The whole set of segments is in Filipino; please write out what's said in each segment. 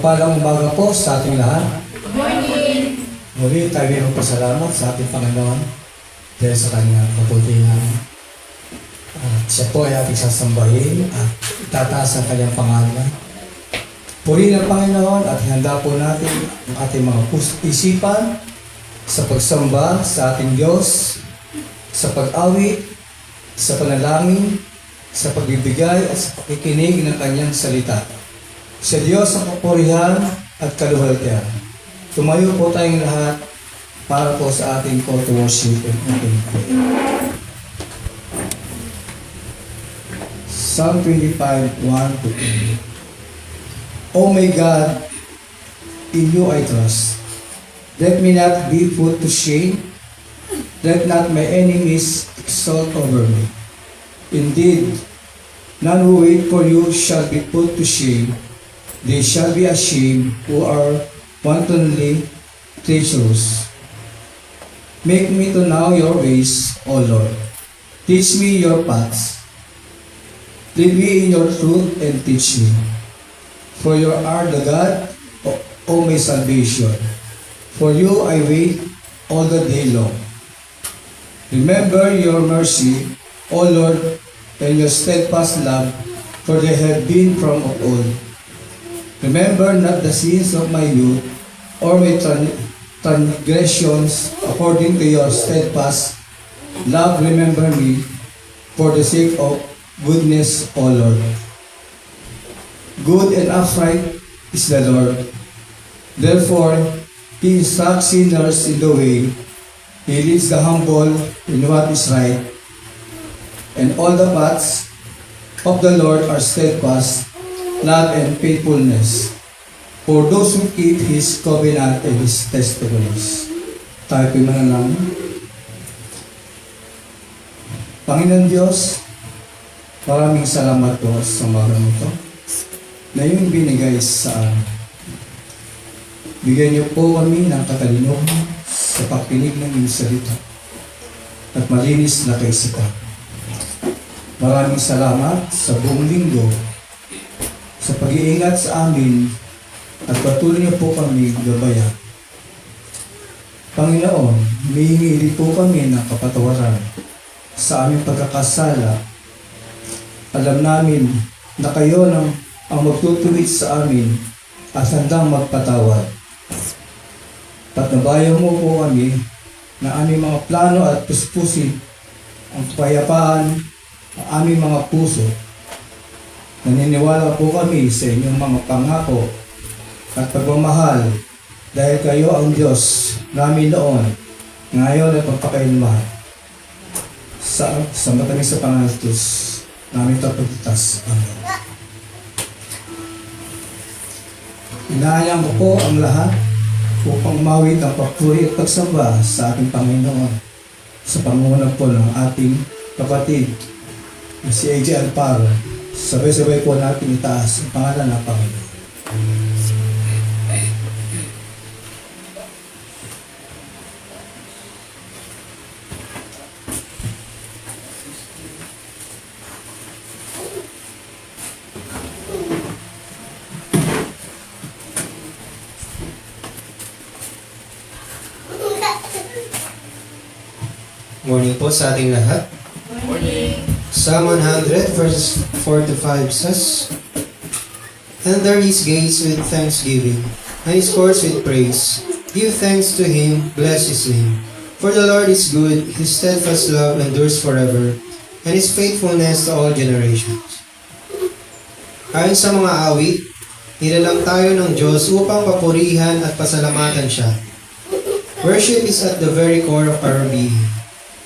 Mapagpalang umaga po sa ating lahat. Good morning! Muli tayo ay magpasalamat sa ating Panginoon dahil sa kanyang kabutihan. Siya po ay ating sasambahin at itataas ang kanyang pangalan. Purihin ang Panginoon at handa po natin ang ating mga isipan sa pagsamba sa ating Diyos, sa pag-awit, sa panalangin, sa pagbibigay at sa pakikinig ng kanyang salita. Sa Diyos ang kapurihan at kaluwalhatian. Tumayo po tayong lahat para po sa ating call to worship and ating prayer. Psalm 25, 1-8. O my God, in you I trust. Let me not be put to shame. Let not my enemies exult over me. Indeed, none who wait for you shall be put to shame. They shall be ashamed who are wantonly treacherous. Make me to know your ways, O Lord. Teach me your paths. Lead me in your truth and teach me. For you are the God, O my salvation. For you I wait all the day long. Remember your mercy, O Lord, and your steadfast love, for they have been from of old. Remember not the sins of my youth, or my transgressions. According to your steadfast love, remember me, for the sake of goodness, O Lord. Good and upright is the Lord. Therefore, He instructs sinners in the way. He leads the humble in what is right. And all the paths of the Lord are steadfast, love and faithfulness for those who keep His covenant and His testimonies. Tayo po'y manalangin. Panginoon Diyos, maraming salamat po sa umagang ito na iyong binigay sa amin. Bigyan niyo po kami ng katalinuhan sa pakinig ng iyong salita at malinis na kaisipan. Maraming salamat sa buong linggo sa pag-iingat sa amin at patuloy niyo po kami gabayan. Panginoon, humihingi po kami ng kapatawaran sa aming pagkakasala. Alam namin na kayo ang magtutuwid sa amin at handang magpatawad. Patnubayan mo po kami na aming mga plano at puspusin ang kapayapaan ng aming mga puso. Naniniwala po kami sa inyong mga pangako at pagmamahal dahil kayo ang Diyos namin noon, ngayon at magpakailmahan. Sa matamis sa pangalos namin tapagtas. Amen. Inahayaan ko po ang lahat upang umawit ang papuri at pagsamba sa ating Panginoon sa pangunguna po ng ating kapatid na si AJ Alparo. Sabay-sabay po natin itaas ang pangalan ng Panginoon. Morning po sa ating lahat. Morning! Psalm 100 verses 4-5 says, Enter His gates with thanksgiving, and His courts with praise. Give thanks to Him, bless His name. For the Lord is good, His steadfast love endures forever, and His faithfulness to all generations. Ayon sa mga awit, nilalang tayo ng Diyos upang papurihan at pasalamatan Siya. Worship is at the very core of our being.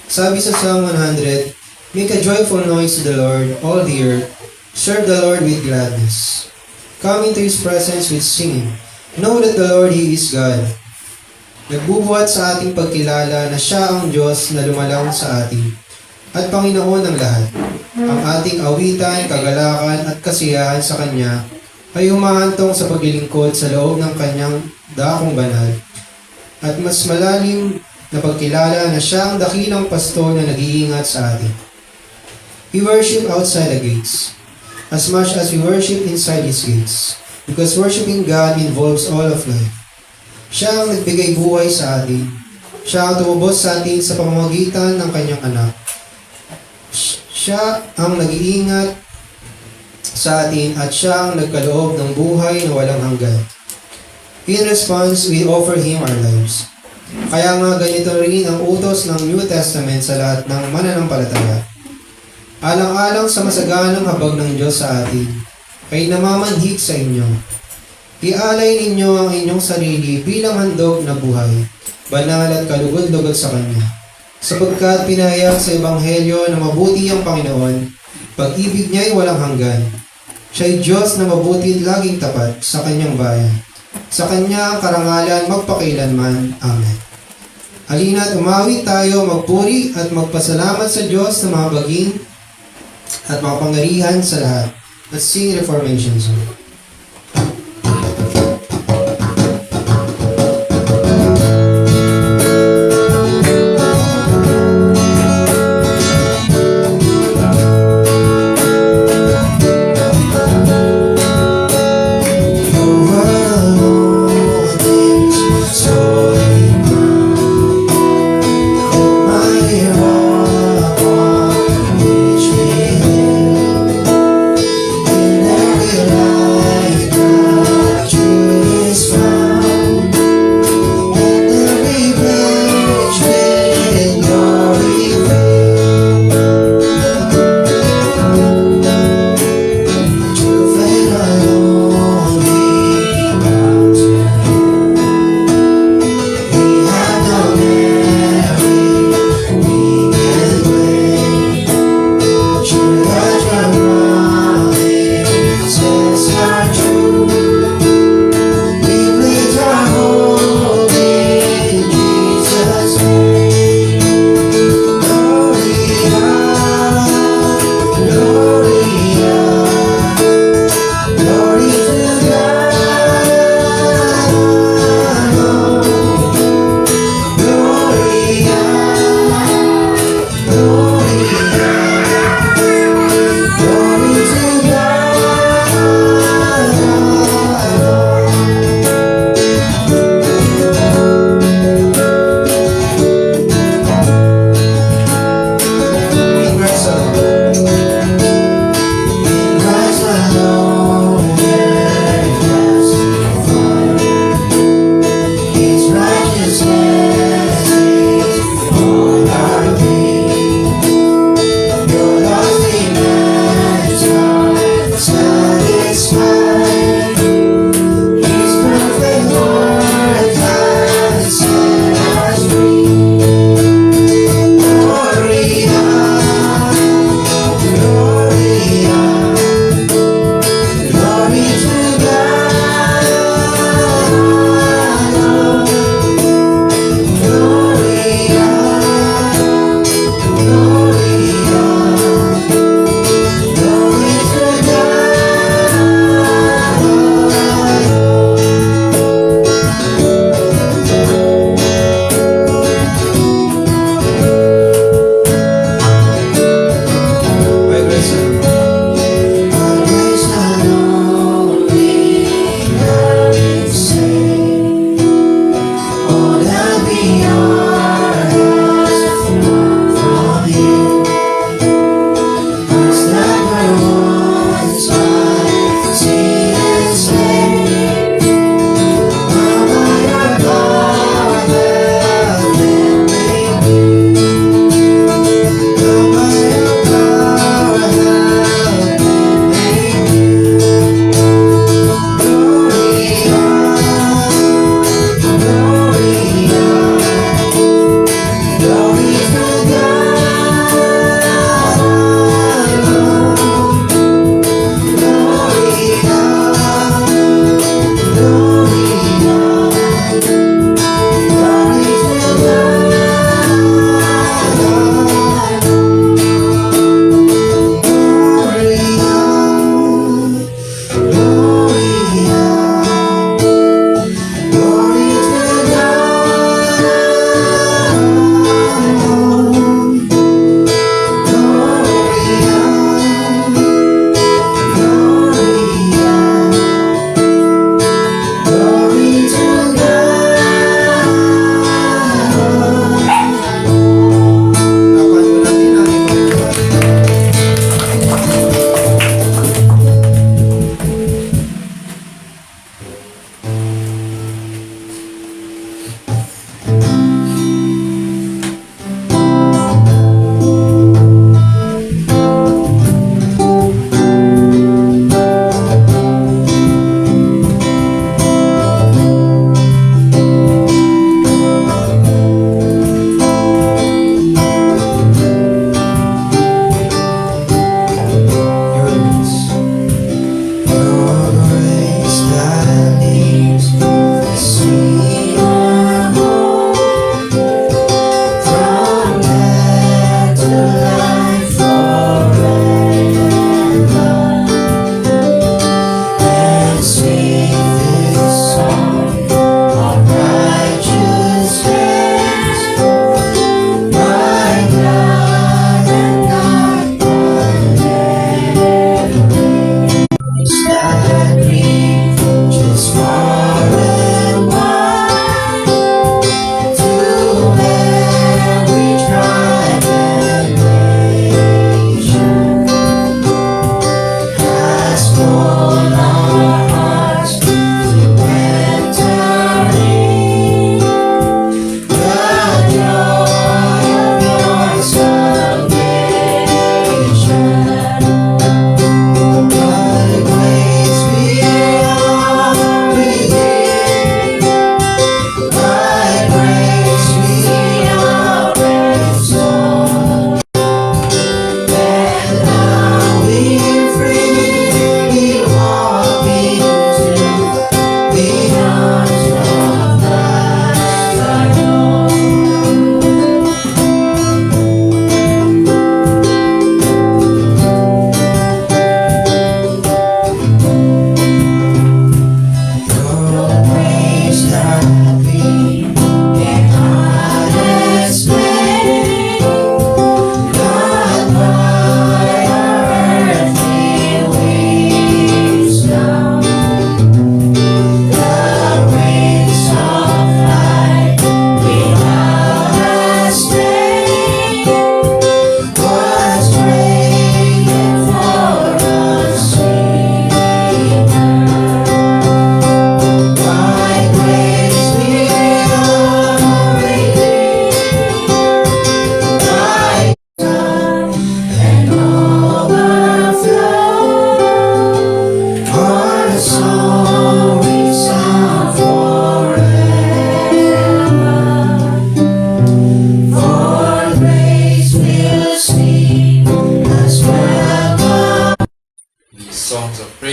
Sabi sa Psalm 100, Make a joyful noise to the Lord, all the earth. Serve the Lord with gladness. Come into His presence with singing. Know that the Lord, He is God. Nagbubuhat sa ating pagkilala na Siya ang Diyos na lumalang sa atin at Panginoon ng lahat. Ang ating awitan, kagalakan at kasiyahan sa Kanya ay humahantong sa paglilingkod sa loob ng Kanyang dakong banal at mas malalim na pagkilala na Siya ang dakilang pasto na nag-iingat sa atin. We worship outside the gates, as much as we worship inside His gates. Because worshiping God involves all of life. Siya ang nagbigay buhay sa atin. Siya ang tumubos sa atin sa pamamagitan ng kanyang anak. Siya ang nag-iingat sa atin at siya ang nagkaloob ng buhay na walang hanggan. In response, we offer Him our lives. Kaya nga ganito rin ang utos ng New Testament sa lahat ng mananampalataya. Alang-alang sa masaganang habag ng Diyos sa atin, kay namamanhik sa inyo. Ialay ninyo ang inyong sarili bilang handog na buhay, banal at kalugod-lugod sa Kanya. Sapagkat pinahayag sa Ebanghelyo na mabuti ang Panginoon, pag-ibig niya ay walang hanggan. Siya'y Diyos na mabuti laging tapat sa Kanyang bayan. Sa Kanya ang karangalan magpakailanman. Amen. Halina't umawit tayo, magpuri at magpasalamat sa Diyos na mahabagin at makapangyarihan sa lahat. Let's sing Reformation song. In every life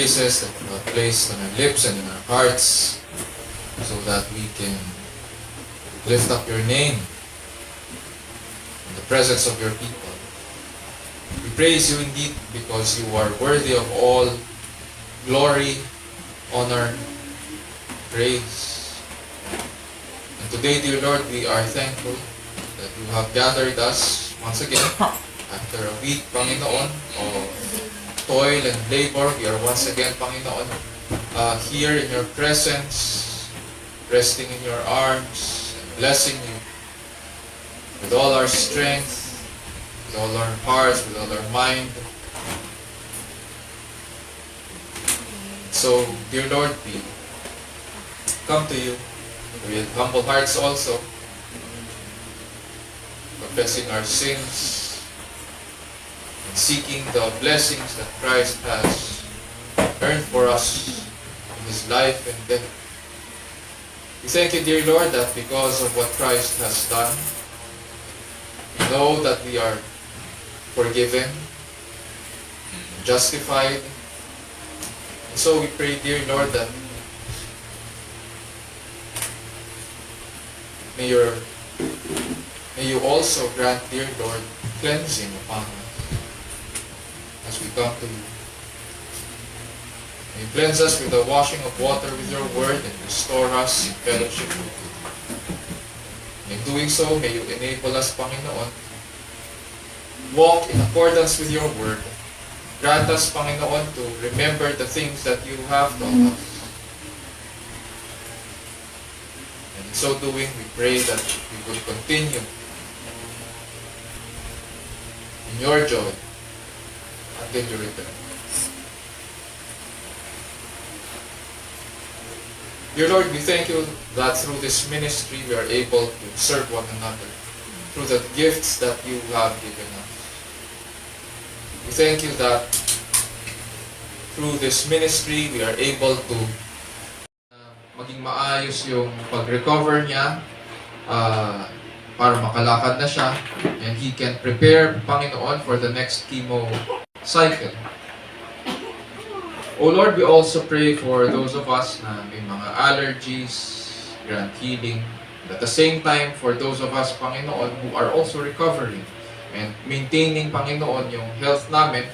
praises that you have placed on our lips and in our hearts so that we can lift up your name in the presence of your people. We praise you indeed because you are worthy of all glory, honor, praise. And today, dear Lord, we are thankful that you have gathered us once again after a week, Panginoon, of toil and labor. We are once again, Panginoon, here in your presence, resting in your arms, and blessing you with all our strength, with all our hearts, with all our mind. So, dear Lord, we come to you with humble hearts also, confessing our sins and seeking the blessings that Christ has earned for us in His life and death. We thank you, dear Lord, that because of what Christ has done, we know that we are forgiven, justified. And so we pray, dear Lord, that may you also grant, dear Lord, cleansing upon us as we come to you. May you cleanse us with the washing of water with your word and restore us in fellowship with you. And in doing so, may you enable us, Panginoon, walk in accordance with your word. Grant us, Panginoon, to remember the things that you have taught us. And in so doing, we pray that we will continue in your joy until you return. Dear Lord, we thank you that through this ministry we are able to serve one another through the gifts that you have given us. We thank you that through this ministry we are able to maging maayos yung pag-recover niya para makalakad na siya and he can prepare, Panginoon, for the next chemo cycle. O Lord, we also pray for those of us na may mga allergies, grant healing. At the same time, for those of us, Panginoon, who are also recovering and maintaining, Panginoon, yung health namin,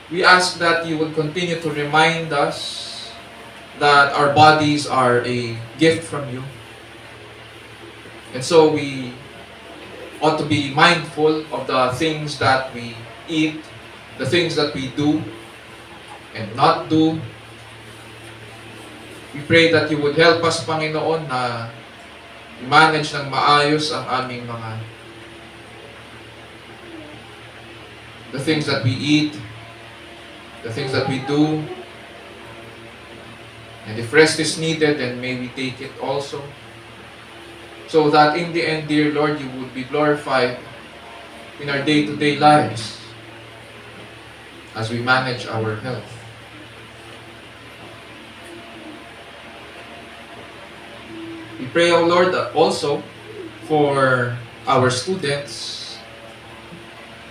we ask that you would continue to remind us that our bodies are a gift from you. And so we ought to be mindful of the things that we eat, the things that we do and not do. We pray that you would help us, Panginoon, na manage ng maayos ang aming the things that we eat, the things that we do. And if rest is needed, then may we take it also. So that in the end, dear Lord, you would be glorified in our day-to-day lives as we manage our health. We pray, O Lord, also for our students.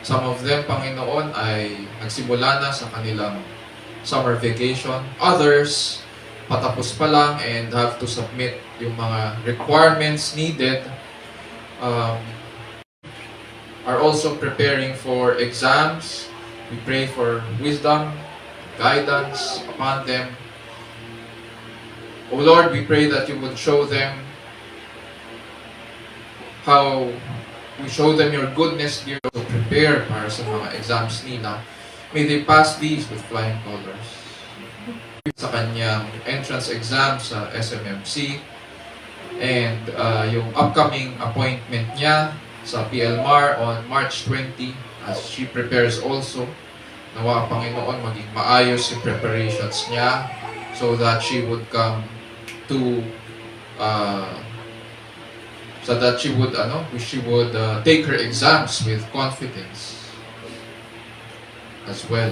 Some of them, Panginoon, ay nagsimula na sa kanilang summer vacation. Others, patapos pa lang and have to submit yung mga requirements needed. Are also preparing for exams. We pray for wisdom, guidance upon them. O Lord, we pray that you would show them how we show them your goodness, dear, to prepare para sa mga exams nila. May they pass these with flying colors. Sa kanyang entrance exam sa SMMC and yung upcoming appointment niya sa PLMAR on March 20 as she prepares also. Nawa, Panginoon, maging maayos yung preparations niya so that she would come to so that she would take her exams with confidence as well.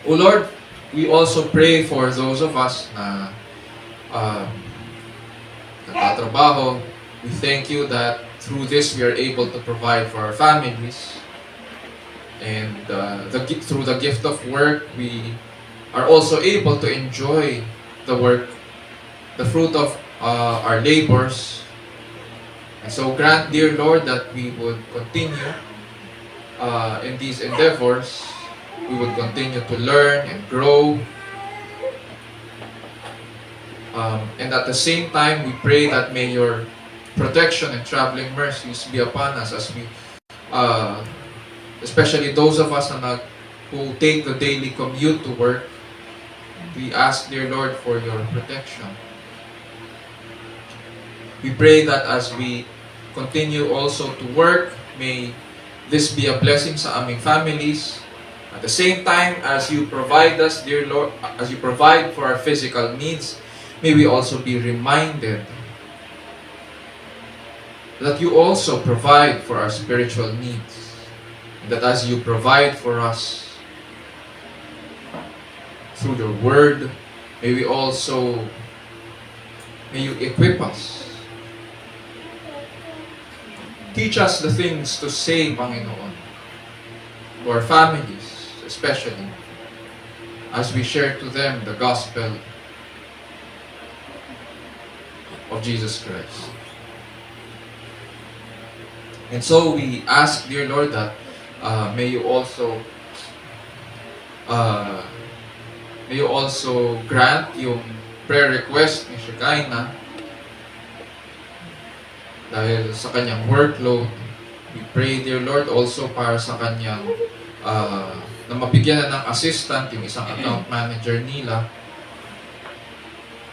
O Lord, we also pray for those of us na nagtatrabaho. We thank you that through this we are able to provide for our families. And through the gift of work, we are also able to enjoy the work, the fruit of our labors. And so grant, dear Lord, that we would continue in these endeavors. We would continue to learn and grow. And at the same time, we pray that may your protection and traveling mercies be upon us as we, especially those of us who take the daily commute to work. We ask, dear Lord, for your protection. We pray that as we continue also to work, may this be a blessing sa aming families. At the same time, as you provide us, dear Lord, as you provide for our physical needs, may we also be reminded that you also provide for our spiritual needs. And that as you provide for us through your word, may you equip us. Teach us the things to say, Panginoon, to our families, especially, as we share to them the gospel of Jesus Christ. And so we ask, dear Lord, that may you also grant yung prayer request ni Shekinah dahil sa kanyang workload. We pray, dear Lord, also para sa kanyang na mabigyan na ng assistant yung isang account manager nila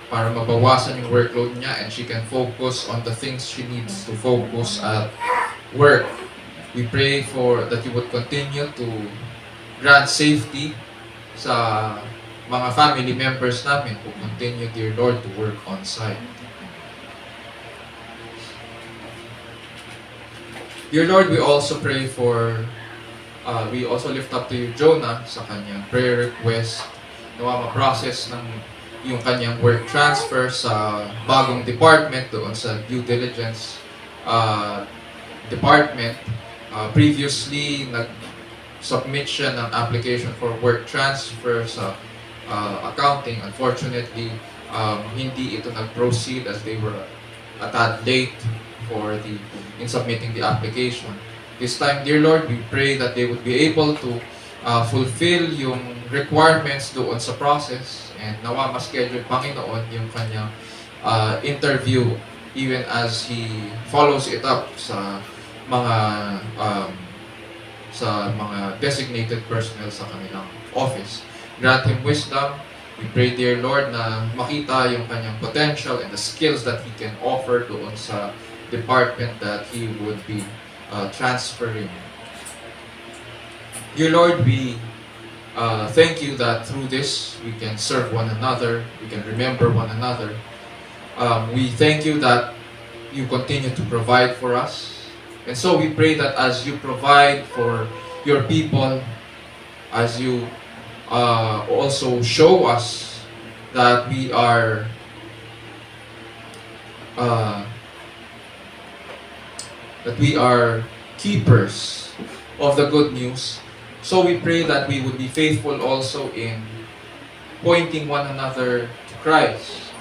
para mabawasan yung workload niya and she can focus on the things she needs to focus at work. We pray that you would continue to grant safety sa mga family members namin who continue, dear Lord, to work on site. Dear Lord, we also pray we also lift up to you Jonah sa kanyang prayer request. Nawa ma-process ng yung kanyang work transfer sa bagong department doon sa due diligence department. Previously, nag-submit siya ng application for work transfer sa accounting. Unfortunately, hindi ito nag-proceed as they were a tad late in submitting the application. This time, dear Lord, we pray that they would be able to fulfill yung requirements doon sa process and nawa ma-schedule, Panginoon, yung kanyang interview even as he follows it up sa mga designated personnel sa kanilang office. Grant him wisdom. We pray, dear Lord, na makita yung kanyang potential and the skills that he can offer doon sa department that he would be transferring. Dear Lord, we thank you that through this we can serve one another, we can remember one another. We thank you that you continue to provide for us. And so we pray that as you provide for your people, as you also show us that we are keepers of the good news, so we pray that we would be faithful also in pointing one another to Christ.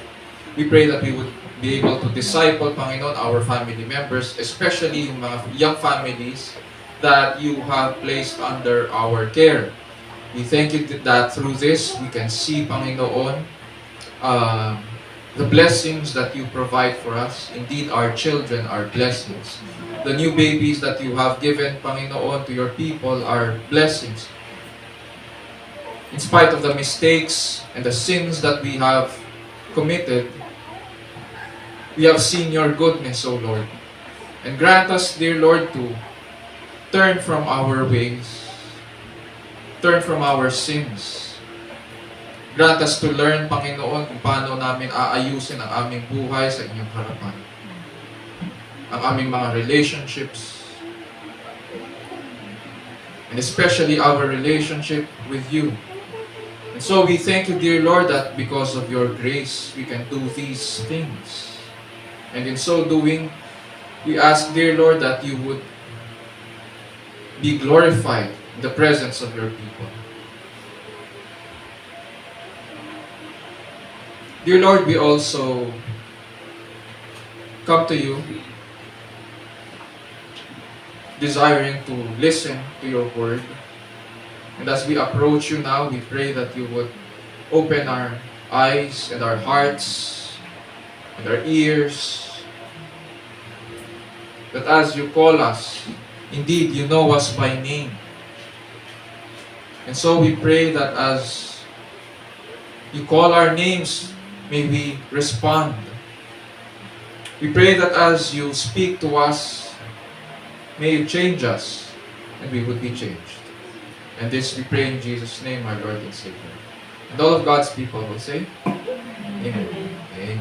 We pray that we would be able to disciple, Panginoon, our family members, especially yung mga young families that you have placed under our care. We thank you that through this, we can see, Panginoon, the blessings that you provide for us. Indeed, our children are blessings. The new babies that you have given, Panginoon, to your people are blessings. In spite of the mistakes and the sins that we have committed, we have seen your goodness, O Lord. And grant us, dear Lord, to turn from our ways, turn from our sins. Grant us to learn, Panginoon, kung paano namin aayusin ang aming buhay sa inyong harapan. Ang aming mga relationships, and especially our relationship with you. And so we thank you, dear Lord, that because of your grace, we can do these things. And in so doing, we ask, dear Lord, that you would be glorified in the presence of your people. Dear Lord, we also come to you desiring to listen to your word. And as we approach you now, we pray that you would open our eyes and our hearts and our ears. That as you call us, indeed you know us by name. And so we pray that as you call our names, may we respond. We pray that as you speak to us, may you change us, and we would be changed. And this we pray in Jesus' name, our Lord and Savior. And all of God's people will say, Amen. Amen.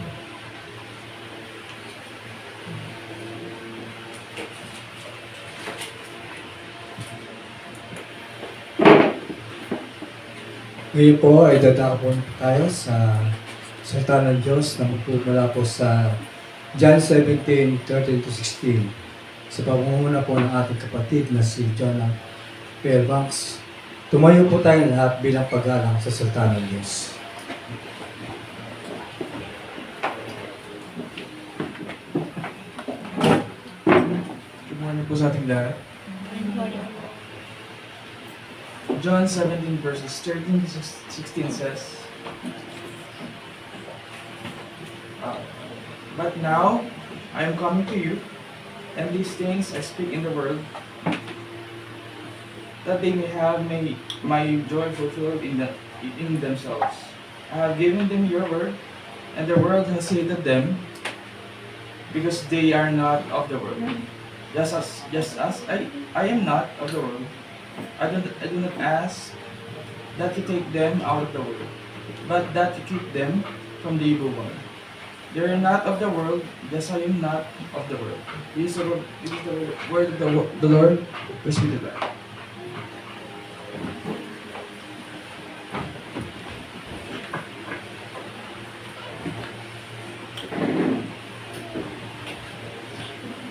Ngayon po ay dadakon tayo sa salita ng Diyos na magpumula po sa John 17:13-16 sa pamumuna po ng ating kapatid na si John Fairbanks. Tumayo po tayong lahat bilang paggalang sa salita ng Diyos. Good morning po sa ating lahat. John 17 verses 13 to 16 says, But now I am coming to you, and these things I speak in the world, that they may have my joy fulfilled in themselves. I have given them your word, and the world has hated them, because they are not of the world. Just as I am not of the world. I do not ask that you take them out of the world, but that you keep them from the evil one. They are not of the world, just as I am not of the world. This is the word of the Lord. Praise be to God.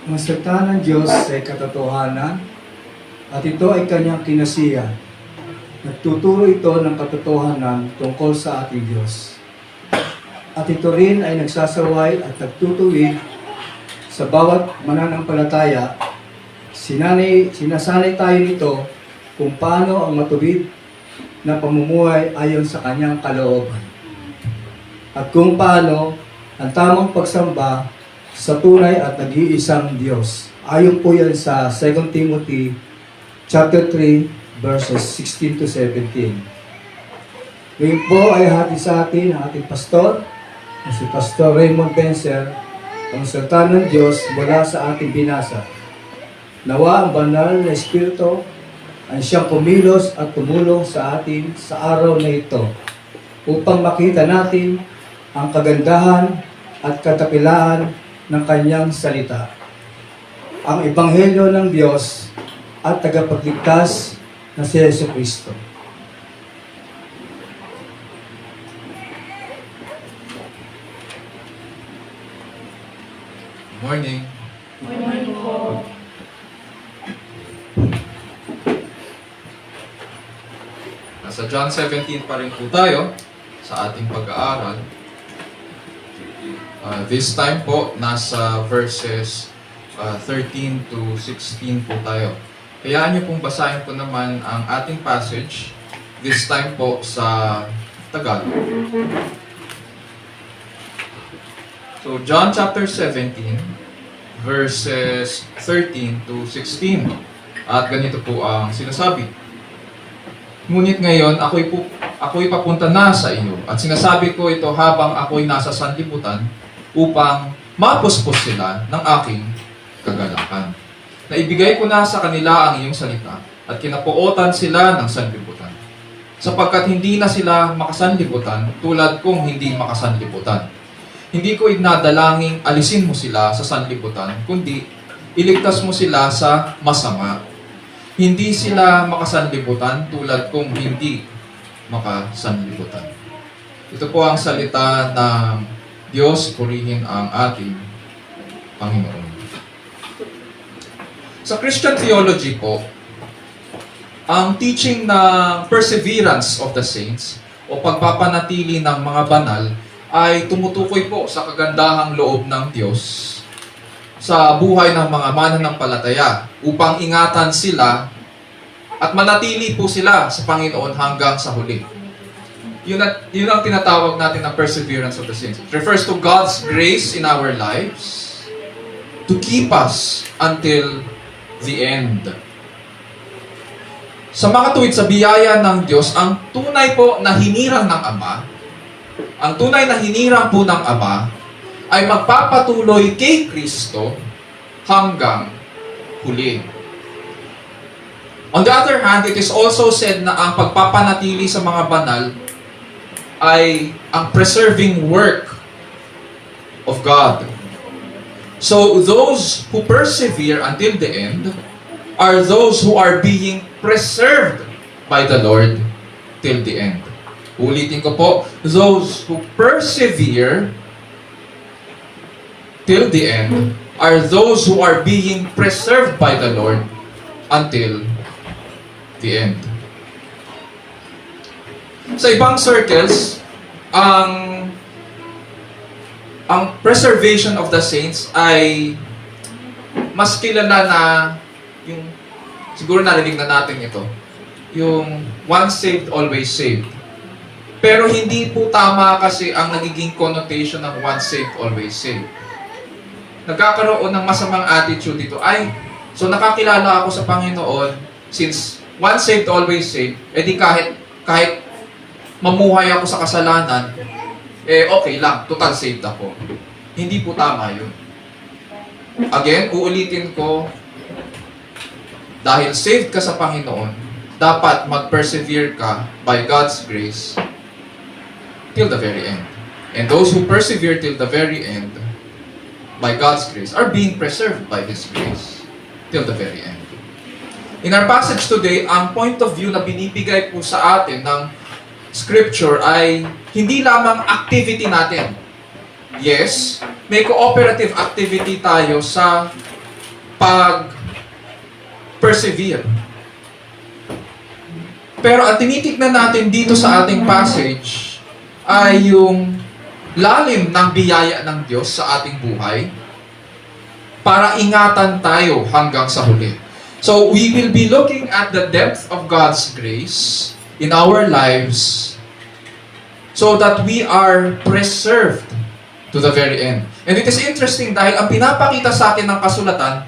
Ang salita ng Diyos ay katotohanan at ito ay kanyang kinasiya. Nagtuturo ito ng katotohanan tungkol sa ating Diyos. At ito rin ay nagsasaway at nagtutuwid sa bawat mananampalataya. Sinasanay tayo nito kung paano ang matuwid na pamumuhay ayon sa kanyang kalooban. At kung paano ang tamang pagsamba sa tunay at nag-iisang Diyos. Ayon po yan sa 2 Timothy chapter 3 verses 16 to 17. Ngayon po ay hati sa atin ang ating pastor, si Pastor Raymond Benzer, ang salita ng Diyos mula sa ating binasa. Nawa ang banal na Espiritu ang siyang kumilos at tumulong sa atin sa araw na ito upang makita natin ang kagandahan at katapilaan ng kanyang salita. Ang Ebanghelyo ng Diyos at tagapagligtas na si Jesucristo. Morning. Morning po. Nasa John 17 pa rin po tayo sa ating pag-aaral. This time po, nasa verses 13 to 16 po tayo. Kaya niyo pong basahin po naman ang ating passage, this time po sa Tagalog. So, John chapter 17, verses 13 to 16. At ganito po ang sinasabi. Ngunit ngayon, ako'y papunta na sa iyo. At sinasabi ko ito habang ako'y nasa sanlibutan upang mapuspos sila ng aking kagalakan. Naibigay ko na sa kanila ang iyong salita at kinapuotan sila ng sanlibutan. Sapagkat hindi na sila makasanlibutan tulad kong hindi makasanlibutan. Hindi ko idinadalangin alisin mo sila sa sanlibutan, kundi iligtas mo sila sa masama. Hindi sila makasanlibutan tulad kong hindi makasanlibutan. Ito po ang salita ng Diyos, purihin ang ating Panginoon. Sa Christian theology po, ang teaching ng perseverance of the saints o pagpapanatili ng mga banal ay tumutukoy po sa kagandahang loob ng Diyos sa buhay ng mga mananampalataya upang ingatan sila at manatili po sila sa Panginoon hanggang sa huli. Yun ang tinatawag natin na perseverance of the saints. It refers to God's grace in our lives to keep us until the end. Sa mga tuwid sa biyaya ng Diyos, ang tunay po na hinirang ng Ama, ang tunay na hinirang po ng Ama, ay magpapatuloy kay Kristo hanggang huli. On the other hand, it is also said na ang pagpapanatili sa mga banal ay ang preserving work of God. So, those who persevere until the end are those who are being preserved by the Lord till the end. Ulitin ko po, those who persevere till the end are those who are being preserved by the Lord until the end. Sa ibang circles, ang preservation of the saints ay mas kilala na yung, siguro narinig na natin ito, yung once saved, always saved. Pero hindi po tama kasi ang nagiging connotation ng once saved, always saved. Nagkakaroon ng masamang attitude dito, ay, so nakakilala ako sa Panginoon, since once saved, always saved, edi kahit mamuhay ako sa kasalanan, okay lang, total saved ako. Hindi po tama yun. Again, uulitin ko, dahil saved ka sa Panginoon, dapat mag-persevere ka by God's grace till the very end. And those who persevere till the very end, by God's grace, are being preserved by His grace till the very end. In our passage today, ang point of view na binibigay po sa atin ng Scripture ay hindi lamang activity natin. Yes, may cooperative activity tayo sa pag-persevere. Pero ang tinitignan natin dito sa ating passage ay yung lalim ng biyaya ng Diyos sa ating buhay para ingatan tayo hanggang sa huli. So, we will be looking at the depth of God's grace in our lives so that we are preserved to the very end. And it is interesting dahil ang pinapakita sa atin ng kasulatan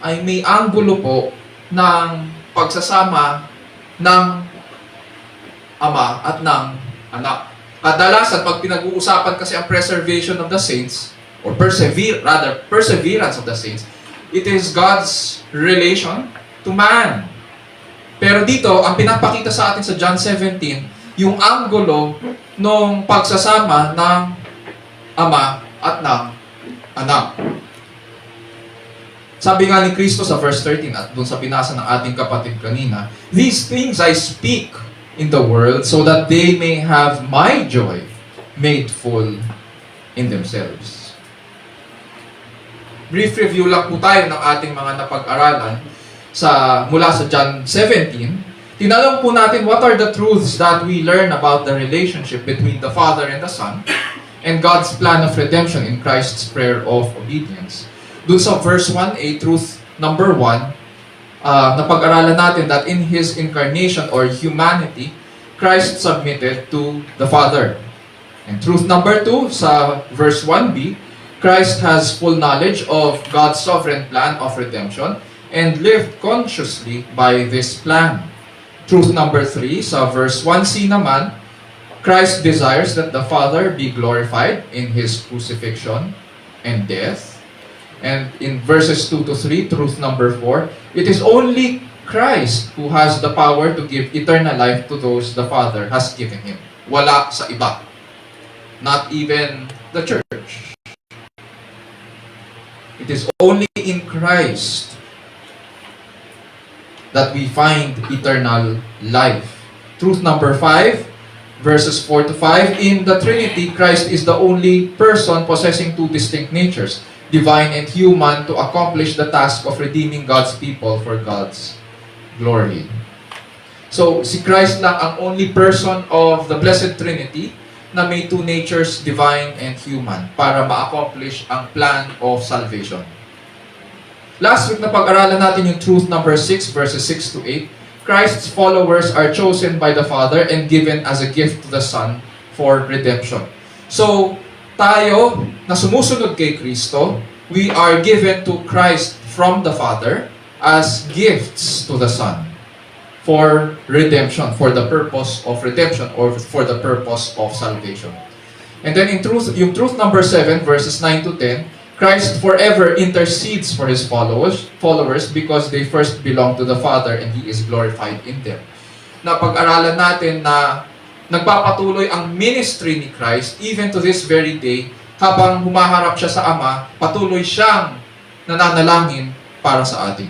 ay may anggulo po ng pagsasama ng Ama at ng Anak. Kadalasan, pag pinag-uusapan kasi ang preservation of the saints, or perseverance of the saints, it is God's relation to man. Pero dito, ang pinapakita sa atin sa John 17, yung anggulo ng pagsasama ng Ama at ng Anak. Sabi nga ni Kristo sa verse 13 at dun sa binasa ng ating kapatid kanina, "These things I speak in the world so that they may have my joy made full in themselves." Brief review lang po tayo ng ating mga napag-aralan mula sa John 17. Tinanong po natin what are the truths that we learn about the relationship between the Father and the Son and God's plan of redemption in Christ's prayer of obedience. Dun sa verse 1a, truth number 1, napag-aralan natin that in His incarnation or humanity, Christ submitted to the Father. And truth number 2, sa verse 1b, Christ has full knowledge of God's sovereign plan of redemption and lived consciously by this plan. Truth number 3, sa verse 1c naman, Christ desires that the Father be glorified in His crucifixion and death. And in verses 2 to 3, truth number 4, it is only Christ who has the power to give eternal life to those the Father has given Him. Wala sa iba. Not even the church. It is only in Christ that we find eternal life. Truth number 5, verses 4 to 5, in the Trinity, Christ is the only person possessing two distinct natures, divine and human, to accomplish the task of redeeming God's people for God's glory. So, si Christ lang ang only person of the Blessed Trinity na may two natures, divine and human, para ma-accomplish ang plan of salvation. Last week na pag-aralan natin yung truth number 6, verses 6 to 8. Christ's followers are chosen by the Father and given as a gift to the Son for redemption. So, tayo na sumusunod kay Kristo, we are given to Christ from the Father as gifts to the Son for redemption, for the purpose of redemption or for the purpose of salvation. And then in truth, yung truth number 7, verses 9 to 10, Christ forever intercedes for His followers because they first belong to the Father and He is glorified in them. Na pag-aralan natin na nagpapatuloy ang ministry ni Christ even to this very day, habang humaharap siya sa Ama, patuloy siyang nananalangin para sa atin.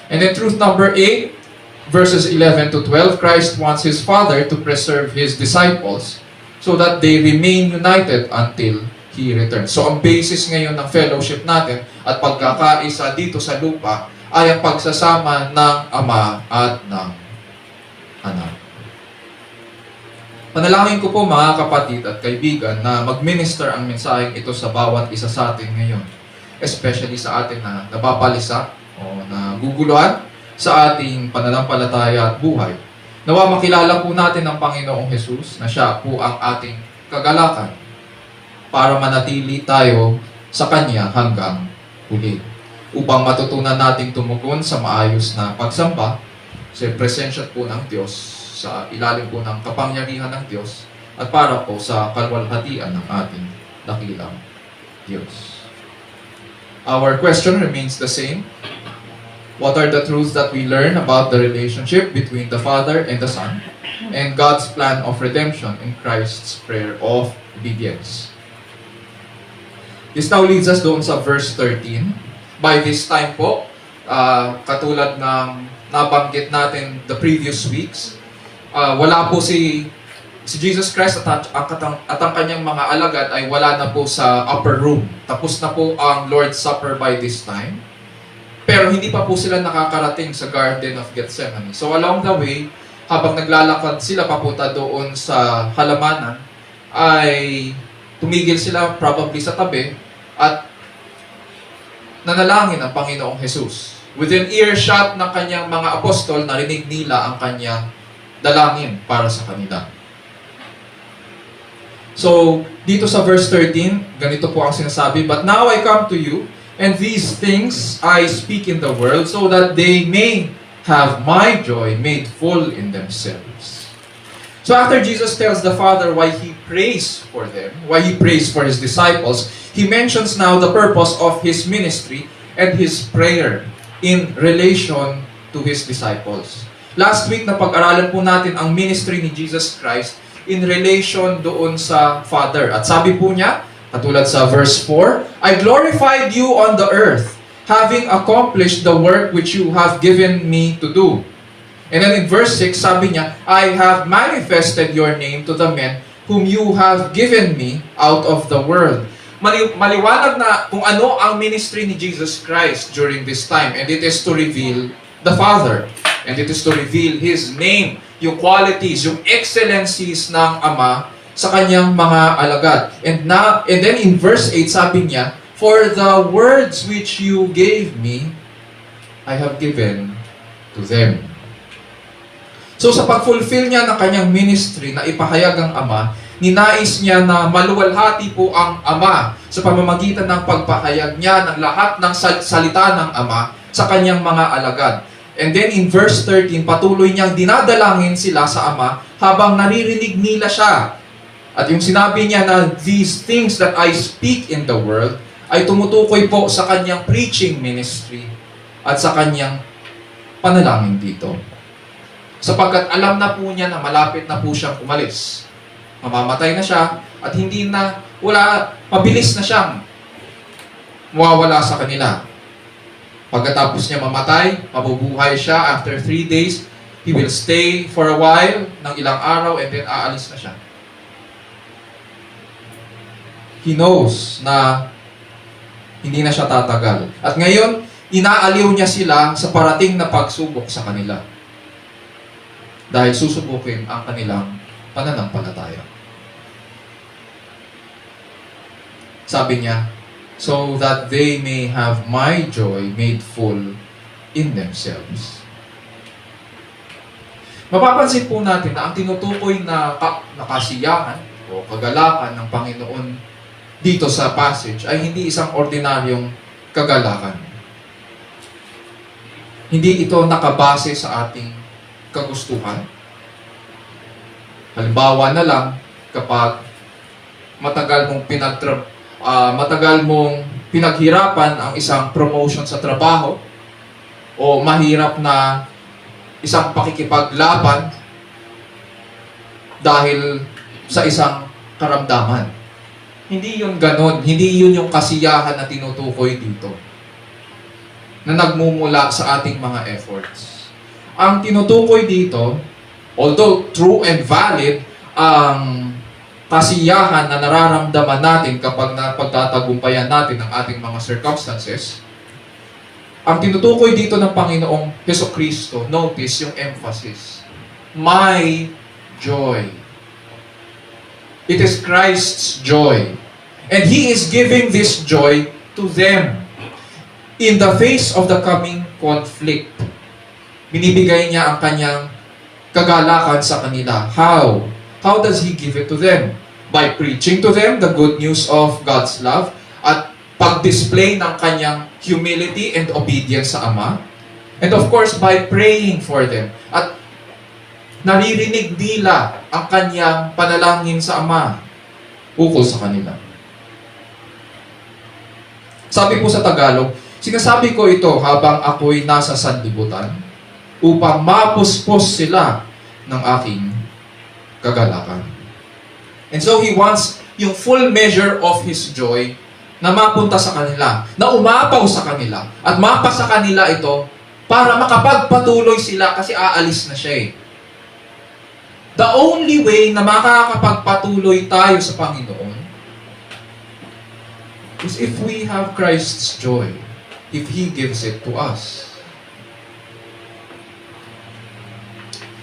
And then truth number 8, verses 11 to 12, Christ wants His Father to preserve His disciples so that they remain united until He returns. So ang basis ngayon ng fellowship natin at pagkakaisa dito sa lupa ay ang pagsasama ng Ama at ng Anak. Panalangin ko po mga kapatid at kaibigan na mag-minister ang mensaheng ito sa bawat isa sa atin ngayon. Especially sa atin na nababalisa o naguguluhan sa ating pananampalataya at buhay. Nawa makilala po natin ang Panginoong Jesus na siya po ang ating kagalakan para manatili tayo sa Kanya hanggang huli. Upang matutunan nating tumugon sa maayos na pagsamba sa presensya po ng Diyos, sa ilalim po ng kapangyarihan ng Diyos, at para po sa kalwalhatian ng ating dakilang Diyos. Our question remains the same. What are the truths that we learn about the relationship between the Father and the Son and God's plan of redemption in Christ's prayer of obedience? This now leads us doon sa verse 13. By this time po, katulad ng nabanggit natin the previous weeks, wala po si Jesus Christ at ang kanyang mga alagad ay wala na po sa upper room. Tapos na po ang Lord's Supper by this time. Pero hindi pa po sila nakakarating sa Garden of Gethsemane. So along the way, habang naglalakad sila papunta doon sa halamanan, ay tumigil sila probably sa tabi at nanalangin ang Panginoong Jesus. Within earshot ng kanyang mga apostol, narinig nila ang kanyang dalangin para sa kanila. So, dito sa verse 13, ganito po ang sinasabi, "But now I come to you, and these things I speak in the world, so that they may have my joy made full in themselves." So after Jesus tells the Father why He prays for them, why He prays for His disciples, He mentions now the purpose of His ministry and His prayer in relation to His disciples. Last week, napag-aralan po natin ang ministry ni Jesus Christ in relation doon sa Father. At sabi po niya, katulad sa verse 4, "I glorified you on the earth, having accomplished the work which you have given me to do." And then in verse 6, sabi niya, "I have manifested your name to the men whom you have given me out of the world." Maliwanag na kung ano ang ministry ni Jesus Christ during this time. And it is to reveal the Father. And it is to reveal His name, yung qualities, yung excellencies ng Ama sa kanyang mga alagad. And then in verse 8, sabi niya, "For the words which you gave me, I have given to them." So sa pag-fulfill niya ng kanyang ministry na ipahayag ang Ama, ninais niya na maluwalhati po ang Ama sa pamamagitan ng pagpahayag niya ng lahat ng salita ng Ama sa kanyang mga alagad. And then in verse 13, patuloy niyang dinadalangin sila sa Ama habang naririnig nila siya. At yung sinabi niya na these things that I speak in the world ay tumutukoy po sa kanyang preaching ministry at sa kanyang panalangin dito. Sapagkat alam na po niya na malapit na po siyang umalis. Mamamatay na siya at mabilis na siyang mawawala sa kanila. Pagkatapos niya mamatay, mabubuhay siya after 3 days. He will stay for a while, ng ilang araw, and then aalis na siya. He knows na hindi na siya tatagal. At ngayon, inaaliw niya sila sa parating na pagsubok sa kanila. dahil susubukin ang kanilang pananampalataya. Sabi niya, so that they may have my joy made full in themselves. Mapapansin po natin na ang tinutukoy na kasiyahan o kagalakan ng Panginoon dito sa passage ay hindi isang ordinaryong kagalakan. Hindi ito nakabase sa ating kagustuhan. Halimbawa na lang, kapag matagal mong pinaghirapan ang isang promotion sa trabaho o mahirap na isang pakikipaglaban dahil sa isang karamdaman. Hindi yun ganon. Hindi yun yung kasiyahan na tinutukoy dito na nagmumula sa ating mga efforts. Ang tinutukoy dito, although true and valid, ang kasiyahan na nararamdaman natin kapag napagtatagumpayan natin ang ating mga circumstances, ang tinutukoy dito ng Panginoong Hesukristo, notice yung emphasis. My joy. It is Christ's joy. And He is giving this joy to them in the face of the coming conflict. Binibigay niya ang kanyang kagalakan sa kanila. How? How does He give it to them? By preaching to them the good news of God's love at pag-display ng kanyang humility and obedience sa Ama. And of course, by praying for them. At naririnig nila ang kanyang panalangin sa Ama ukol sa kanila. Sabi po sa Tagalog, sinasabi ko ito habang ako'y nasa sanlibutan upang mapuspos sila ng aking kagalakan. And so He wants yung full measure of His joy na mapunta sa kanila, na umapaw sa kanila, at mapa sa kanila ito para makapagpatuloy sila kasi aalis na siya eh. The only way na makakapagpatuloy tayo sa Panginoon is if we have Christ's joy, if He gives it to us.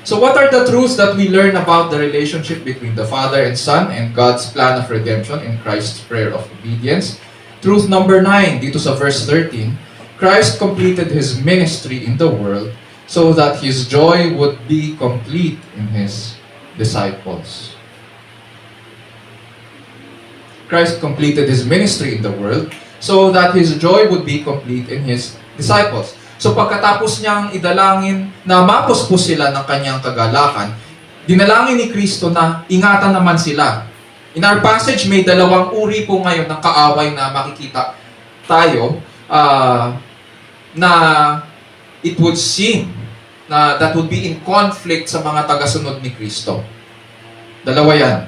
So what are the truths that we learn about the relationship between the Father and Son and God's plan of redemption in Christ's prayer of obedience? Truth number 9, dito sa verse 13, Christ completed His ministry in the world so that His joy would be complete in His disciples. Christ completed His ministry in the world so that His joy would be complete in His disciples. So pagkatapos niyang idalangin na mapuspos sila ng kanyang kagalakan, dinalangin ni Kristo na ingatan naman sila. In our passage, may dalawang uri po ngayon ng kaaway na makikita tayo na it would seem na that would be in conflict sa mga tagasunod ni Kristo. Dalawa yan.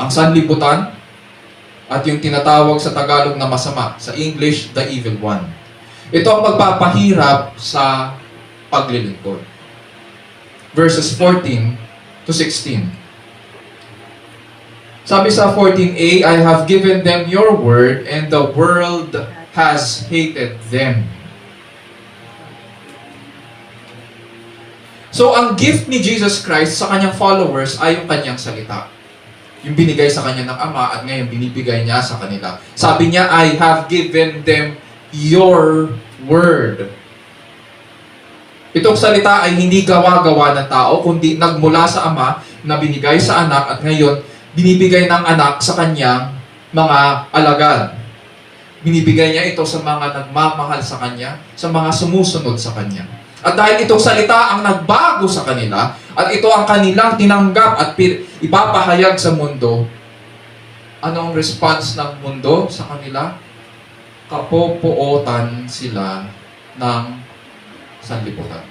Ang sanlibutan at yung tinatawag sa Tagalog na masama. Sa English, the evil one. Ito ang magpapahirap sa paglilingkod. Verses 14 to 16. Sabi sa 14a, I have given them your word and the world has hated them. So, ang gift ni Jesus Christ sa kanyang followers ay yung kanyang salita. Yung binigay sa kanya ng Ama at ngayon binibigay niya sa kanila. Sabi niya, I have given them your word. Itong salita ay hindi gawa-gawa ng tao, kundi nagmula sa Ama na binigay sa anak at ngayon binibigay ng anak sa kanyang mga alagad. Binibigay niya ito sa mga nagmamahal sa kanya, sa mga sumusunod sa kanya. At dahil itong salita ang nagbago sa kanila, at ito ang kanilang tinanggap at ipapahayag sa mundo, anong response ng mundo sa kanila? Kapopootan sila ng sanlibutan.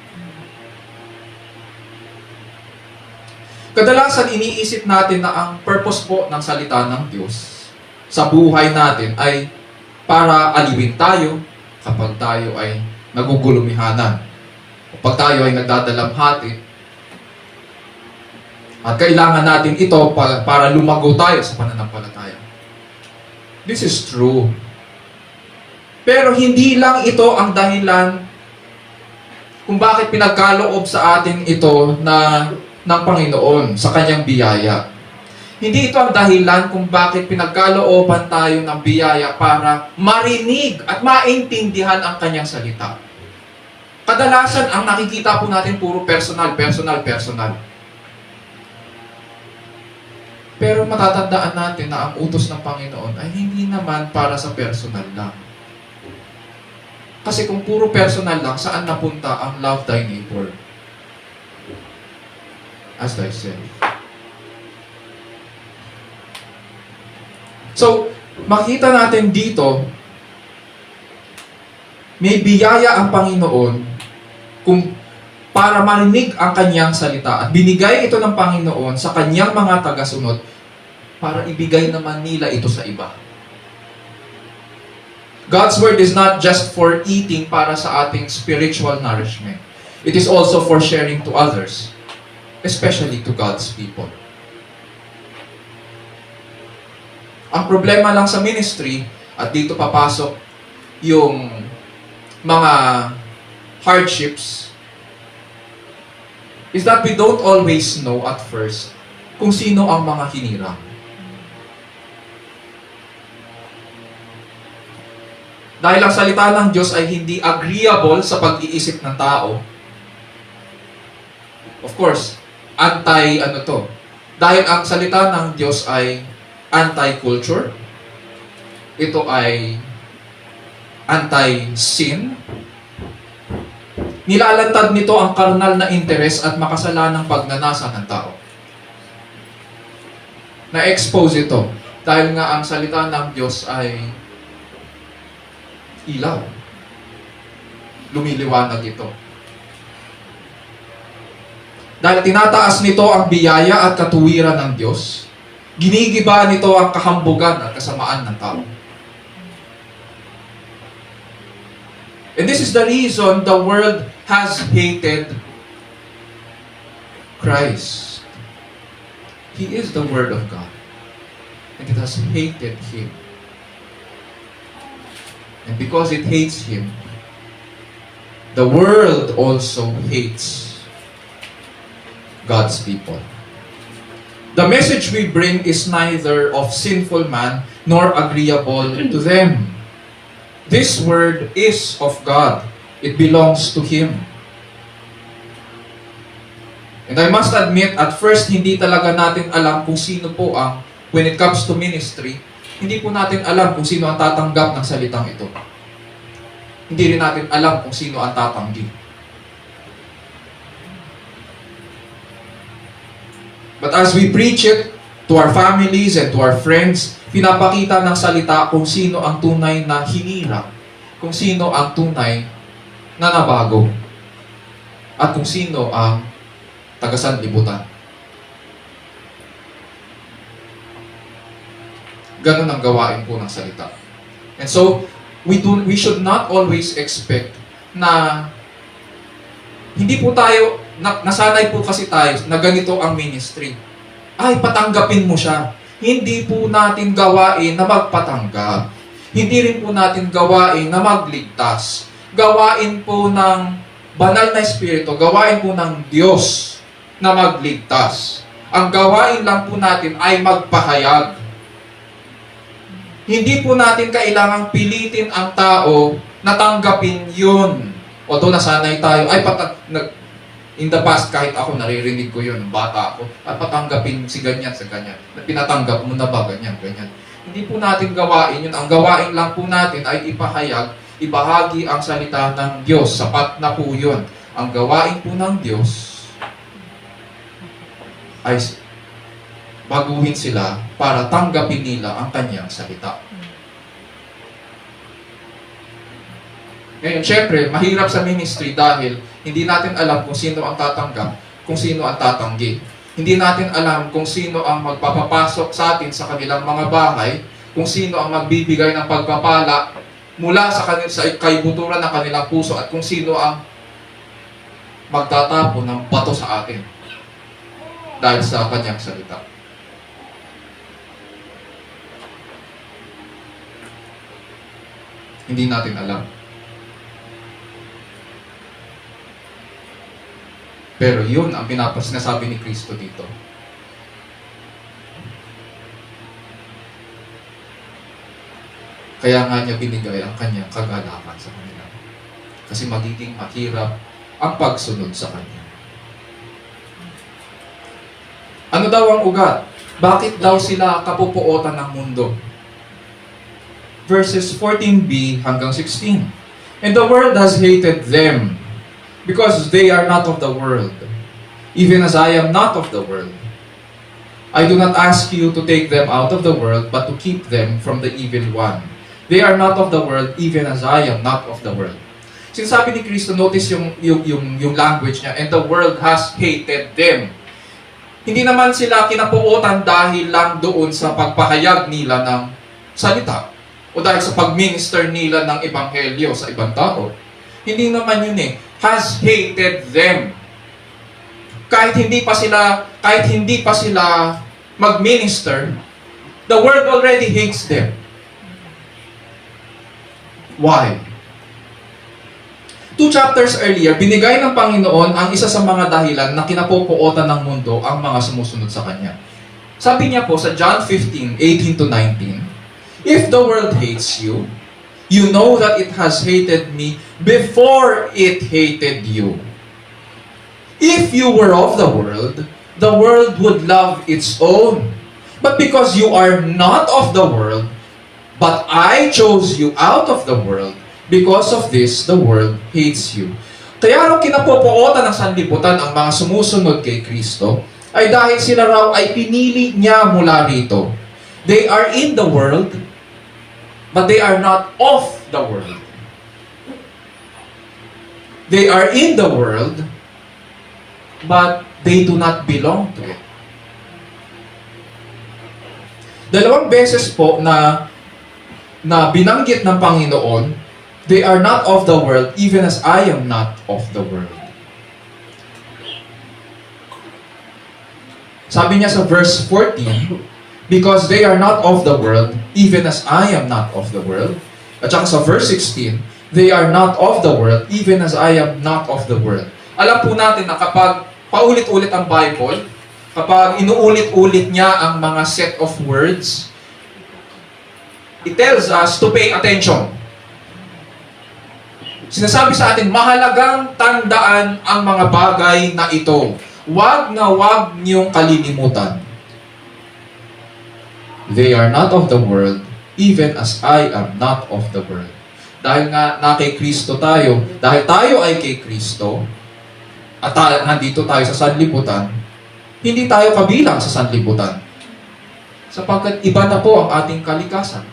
Kadalasan iniisip natin na ang purpose po ng salita ng Diyos sa buhay natin ay para aliwin tayo kapag tayo ay nagugulumihanan. Kapag tayo ay nagdadalamhati. At kailangan natin ito para lumago tayo sa pananampalataya. This is true. Pero hindi lang ito ang dahilan kung bakit pinagkaloob sa atin ito na ng Panginoon sa kanyang biyaya. Hindi ito ang dahilan kung bakit pinagkalooban tayo ng biyaya para marinig at maintindihan ang kanyang salita. Kadalasan, ang nakikita po natin puro personal, personal, personal. Pero matatandaan natin na ang utos ng Panginoon ay hindi naman para sa personal lang. Kasi kung puro personal lang, saan napunta ang love thy neighbor? As thyself. So, makita natin dito, may biyaya ang Panginoon kung para marinig ang kanyang salita. At binigay ito ng Panginoon sa kanyang mga tagasunod para ibigay naman nila ito sa iba. God's word is not just for eating para sa ating spiritual nourishment. It is also for sharing to others, especially to God's people. Ang problema lang sa ministry, at dito papasok yung mga hardships, is that we don't always know at first kung sino ang mga hinirang. Dahil ang salita ng Diyos ay hindi agreeable sa pag-iisip ng tao. Of course, dahil ang salita ng Diyos ay anti-culture. Ito ay anti-sin. Nilalantad nito ang karnal na interes at makasalanang pagnanasa ng tao. Na-expose ito dahil nga ang salita ng Diyos ay ilaw. Lumiliwanag ito. Dahil tinataas nito ang biyaya at katuwiran ng Diyos, ginigiba nito ang kahambugan at kasamaan ng tao. And this is the reason the world has hated Christ. He is the Word of God. And it has hated Him. And because it hates Him, the world also hates God's people. The message we bring is neither of sinful man nor agreeable to them. This word is of God. It belongs to Him. And I must admit, at first, hindi talaga natin alam kung sino po ang, when it comes to ministry, hindi po natin alam kung sino ang tatanggap ng salitang ito. Hindi rin natin alam kung sino ang tatanggi. But as we preach it to our families and to our friends, pinapakita ng salita kung sino ang tunay na hinirang, kung sino ang tunay na nabago, at kung sino ang tagasanlibutan. Ganun ang gawain po ng salita. And so, we should not always expect na hindi po tayo, nasanay po kasi tayo na ganito ang ministry. Ay, patanggapin mo siya. Hindi po natin gawain na magpatanggap. Hindi rin po natin gawain na magligtas. Gawain po ng banal na espiritu, gawain po ng Diyos na magligtas. Ang gawain lang po natin ay magpahayag. Hindi po natin kailangang pilitin ang tao na tanggapin yun. Although nasanay tayo, in the past, kahit ako naririnig ko yun, bata ako, at patanggapin si ganyan sa ganyan. Pinatanggap mo na ba ganyan, ganyan. Hindi po natin gawain yun. Ang gawain lang po natin ay ipahayag, ibahagi ang salita ng Diyos. Sapat na po yun. Ang gawain po ng Diyos ay baguhin sila para tanggapin nila ang kanyang salita. Ngayon, syempre, mahirap sa ministry dahil hindi natin alam kung sino ang tatanggap, kung sino ang tatanggi. Hindi natin alam kung sino ang magpapapasok sa atin sa kanilang mga bahay, kung sino ang magbibigay ng pagpapala mula sa kaibuturan ng kanilang puso, at kung sino ang magtatapon ng bato sa atin dahil sa kanyang salita. Hindi natin alam. Pero yun ang sinasabi ni Kristo dito. Kaya nga niya binigay ang kanyang kagalakan sa kanila. Kasi magiging mahirap ang pagsunod sa kanya. Ano daw ang ugat? Bakit daw sila kapupuotan ng mundo? Verses 14b hanggang 16. And the world has hated them, because they are not of the world, even as I am not of the world. I do not ask you to take them out of the world, but to keep them from the evil one. They are not of the world, even as I am not of the world. Sinasabi ni Kristo, notice yung language niya, and the world has hated them. Hindi naman sila kinapuotan dahil lang doon sa pagpahayag nila ng salita o dahil sa pag-minister nila ng ebanghelyo sa ibang tao. Hindi naman yun eh. Has hated them. Kahit hindi pa sila mag-minister, the world already hates them. Why? 2 chapters earlier, binigay ng Panginoon ang isa sa mga dahilan na kinapupuotan ng mundo ang mga sumusunod sa Kanya. Sabi niya po sa John 15:18 to 19, if the world hates you, you know that it has hated me before it hated you. If you were of the world would love its own. But because you are not of the world, but I chose you out of the world, because of this, the world hates you. Kaya nung kinapupuotan ng sanlibutan ang mga sumusunod kay Kristo, ay dahil sila raw ay pinili niya mula rito. They are in the world, but they are not of the world. They are in the world, but they do not belong to it. Dalawang beses po na binanggit ng Panginoon, they are not of the world, even as I am not of the world. Sabi niya sa verse 14, because they are not of the world, even as I am not of the world. At saka sa verse 16, they are not of the world, even as I am not of the world. Alam po natin na kapag paulit-ulit ang Bible, kapag inuulit-ulit niya ang mga set of words, it tells us to pay attention. Sinasabi sa atin, mahalagang tandaan ang mga bagay na ito. Huwag niyong kalilimutan. They are not of the world, even as I am not of the world. Dahil nga na kay Kristo tayo, dahil tayo ay kay Kristo, at nandito tayo sa sanlibutan, hindi tayo kabilang sa sanlibutan. Sapagkat iba na po ang ating kalikasan.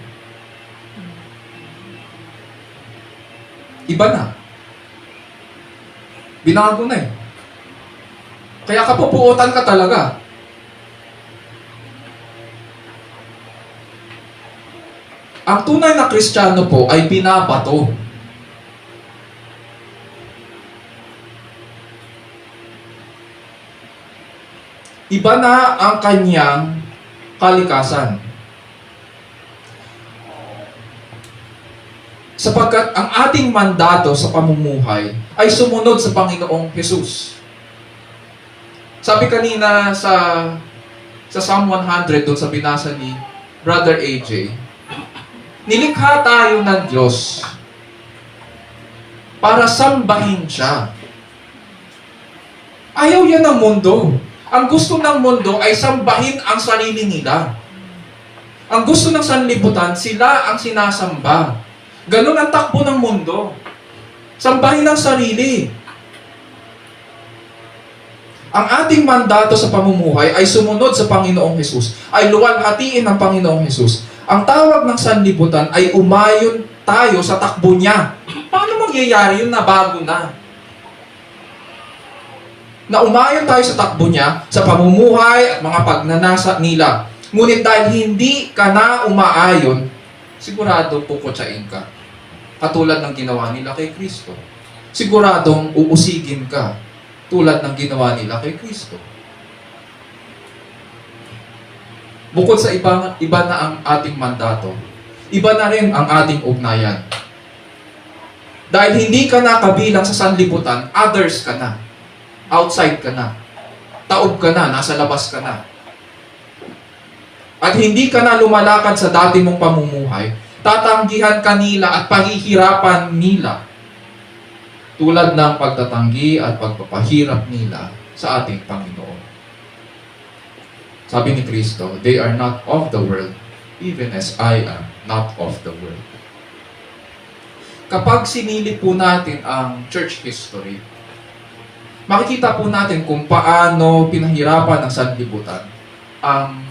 Iba na. Binago na eh. Kaya kapupuotan ka talaga. Ang tunay na Kristiyano po ay binabato. Iba na ang kanyang kalikasan. Sapagkat ang ating mandato sa pamumuhay ay sumunod sa Panginoong Hesus. Sabi kanina sa Psalm 100, doon sa binasa ni Brother AJ, nilikha tayo ng Diyos para sambahin siya. Ayaw yan ng mundo. Ang gusto ng mundo ay sambahin ang sarili nila. Ang gusto ng sanlibutan, sila ang sinasamba. Ganun ang takbo ng mundo. Sambahin ang sarili. Ang ating mandato sa pamumuhay ay sumunod sa Panginoong Hesus, ay luwalhatiin ng Panginoong Hesus. Ang tawag ng sanlibutan ay umayon tayo sa takbo niya. Paano mangyayari yun na bago na? Na umayon tayo sa takbo niya, sa pamumuhay at mga pagnanasa nila. Ngunit dahil hindi ka na umaayon, sigurado puputsain ka. Katulad ng ginawa nila kay Kristo. Siguradong uusigin ka. Tulad ng ginawa nila kay Kristo. Bukod sa iba na ang ating mandato, iba na rin ang ating ugnayan. Dahil hindi ka na kabilang sa sanlibutan, others ka na. outside ka na. Taob ka na, nasa labas ka na. At hindi ka na lumalakad sa dati mong pamumuhay, tatanggihan ka nila at pahihirapan nila tulad ng pagtatanggi at pagpapahirap nila sa ating Panginoon. Sabi ni Kristo, they are not of the world, even as I am not of the world. Kapag sinilip po natin ang church history, makikita po natin kung paano pinahirapan ng sanlibutan ang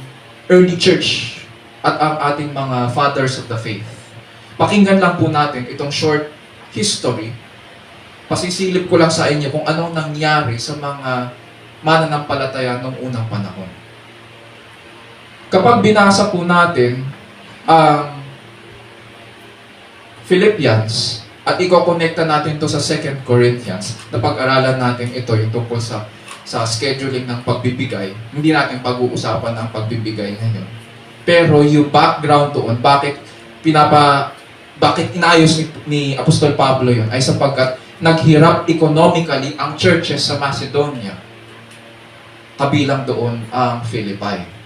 early church at ang ating mga fathers of the faith. Pakinggan lang po natin itong short history. Pasisilip ko lang sa inyo kung anong nangyari sa mga mananampalataya noong unang panahon. Kapag binasa po natin ang Philippians at i-connecta natin to sa 2 Corinthians, na pag-aralan natin ito yung tungkol sa scheduling ng pagbibigay. Hindi natin pag-uusapan ang pagbibigay ngayon. Pero yung background doon, bakit inayos ni Apostol Pablo yun, ay sapagkat naghirap economically ang churches sa Macedonia. Kabilang doon ang Philippi.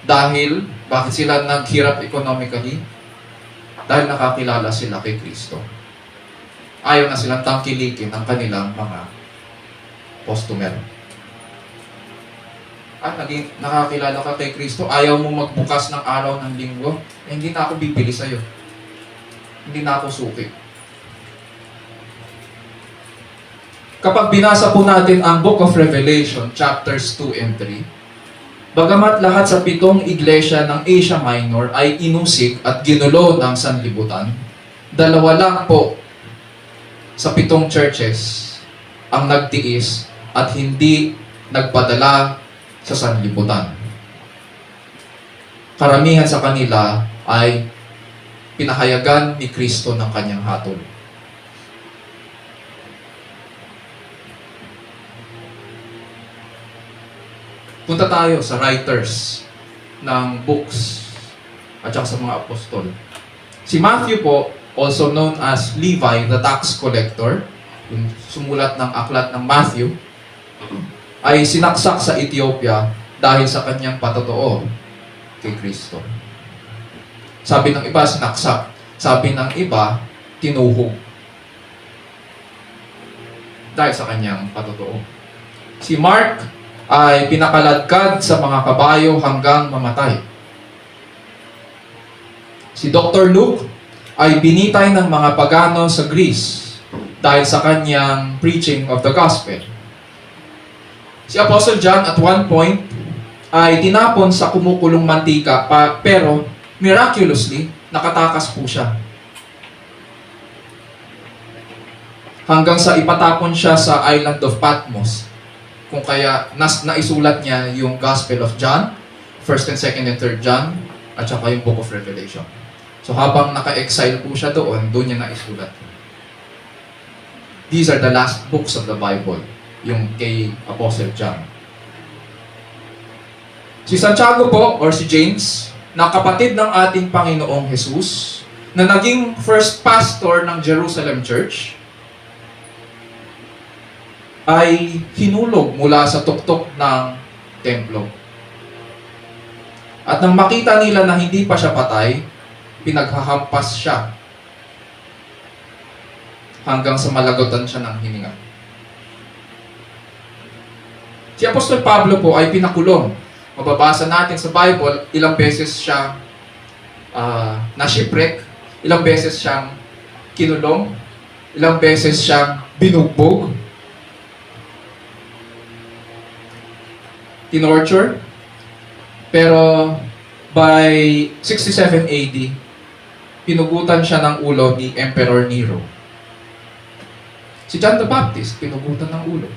Bakit sila naghirap economically? Dahil nakakilala sila kay Kristo. Ayaw na silang tangkilikin ang kanilang mga customer. Naging nakakilala ka kay Kristo, ayaw mo magbukas ng araw ng linggo, hindi na ako bibili sa'yo. Hindi na ako suki. Kapag binasa po natin ang Book of Revelation, chapters 2 and 3, bagamat lahat sa 7 iglesia ng Asia Minor ay inusig at ginulo ng sanlibutan, 2 lang po sa 7 churches ang nagtiis at hindi nagpadala sa sanlibutan. Karamihan sa kanila ay pinahayagan ni Kristo ng kanyang hatol. Punta tayo sa writers ng books at saka sa mga apostol. Si Matthew po, also known as Levi, the tax collector, yung sumulat ng aklat ng Matthew, ay sinaksak sa Ethiopia dahil sa kanyang patotoo kay Kristo. Sabi ng iba, sinaksak. Sabi ng iba, tinuhog. Dahil sa kanyang patotoo. Si Mark ay pinakaladkad sa mga kabayo hanggang mamatay. Si Dr. Luke ay binitay ng mga pagano sa Greece dahil sa kanyang preaching of the gospel. Si Apostle John at one point ay tinapon sa kumukulong mantika pero miraculously nakatakas po siya. Hanggang sa ipatapon siya sa island of Patmos. Kung kaya naisulat niya yung Gospel of John, 1st and 2nd and 3rd John, at saka yung Book of Revelation. So habang naka-exile po siya doon niya naisulat. These are the last books of the Bible, yung kay Apostle John. Si Santiago po, or si James, na kapatid ng ating Panginoong Jesus, na naging first pastor ng Jerusalem Church, ay hinulog mula sa tuktok ng templo. At nang makita nila na hindi pa siya patay, pinaghahampas siya hanggang sa malagotan siya ng hininga. Si Apostol Pablo po ay pinakulong. Mababasa natin sa Bible, ilang beses siya na-shipwreck, ilang beses siyang kinulong, ilang beses siyang binugbog, tinorture. Pero by 67 AD, pinugutan siya ng ulo ni Emperor Nero. Si John the Baptist, pinugutan ng ulo.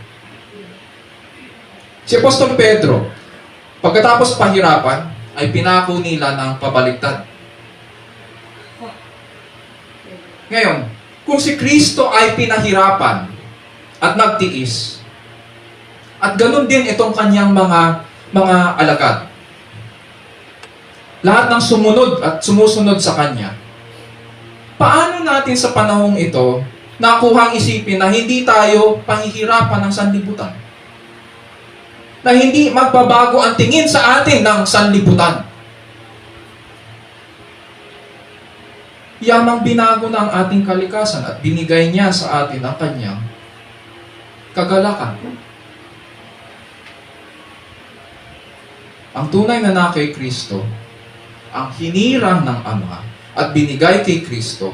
Si Apostol Pedro, pagkatapos pahirapan, ay pinako nila ng pabaliktad. Ngayon, kung si Kristo ay pinahirapan at nagtiis, at ganun din itong kanyang mga alagad. Lahat ng sumunod at sumusunod sa kanya. Paano natin sa panahong ito nakuhang isipin na hindi tayo pahihirapan ng sanlibutan. Na hindi magbabago ang tingin sa atin ng sanlibutan. Yamang binago na ang ating kalikasan at binigay niya sa atin ang kanyang kagalakan. Ang tunay na kay Kristo, ang hinirang ng Ama at binigay kay Kristo,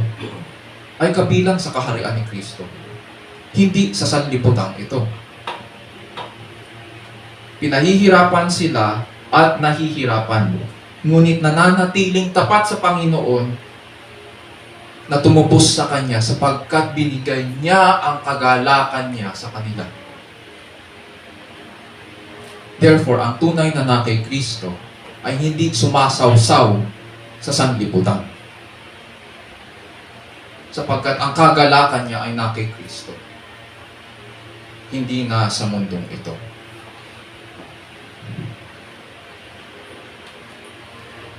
ay kabilang sa kaharian ni Kristo. Hindi sa sanlibutan ito. Pinahihirapan sila at nahihirapan. Ngunit nananatiling tapat sa Panginoon na tumupos sa Kanya sapagkat binigay niya ang kagalakan niya sa kanila. Therefore, ang tunay na kay Kristo ay hindi sumasawsaw sa sanlibutan. Sapagkat ang kagalakan niya ay kay Kristo. Hindi na sa mundong ito.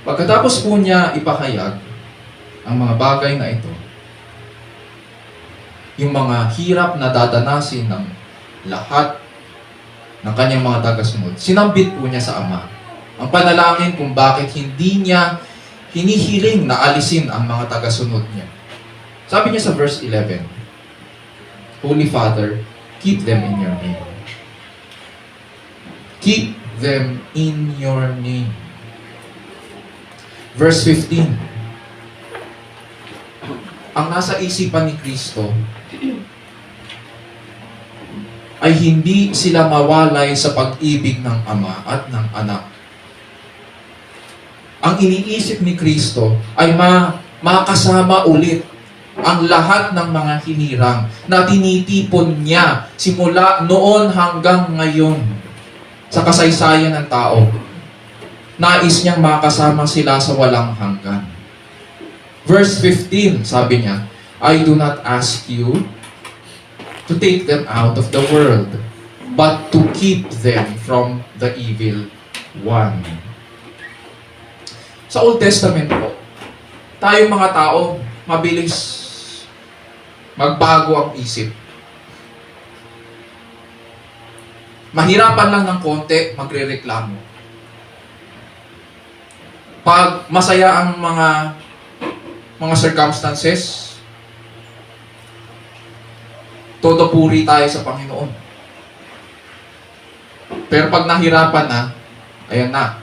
Pagkatapos po niya ipahayag ang mga bagay na ito, yung mga hirap na dadanasin ng lahat ng kanyang mga tagasunod, sinambit po niya sa Ama. Ang panalangin kung bakit hindi niya hinihiling na alisin ang mga tagasunod niya. Sabi niya sa verse 11, Holy Father, keep them in your name. Keep them in your name. Verse 15, ang nasa isipan ni Kristo ay hindi sila mawalay sa pag-ibig ng Ama at ng Anak. Ang iniisip ni Kristo ay makasama ulit ang lahat ng mga hinirang na tinitipon niya simula noon hanggang ngayon sa kasaysayan ng tao. Nais niyang makasama sila sa walang hanggan. Verse 15, sabi niya, I do not ask you to take them out of the world, but to keep them from the evil one. Sa Old Testament po, tayong mga tao, mabilis magbago ang isip. Mahirapan lang ng konti, magrereklamo. Pag masaya ang mga circumstances, todo puri tayo sa Panginoon. Pero pag nahirapan na, ayan na.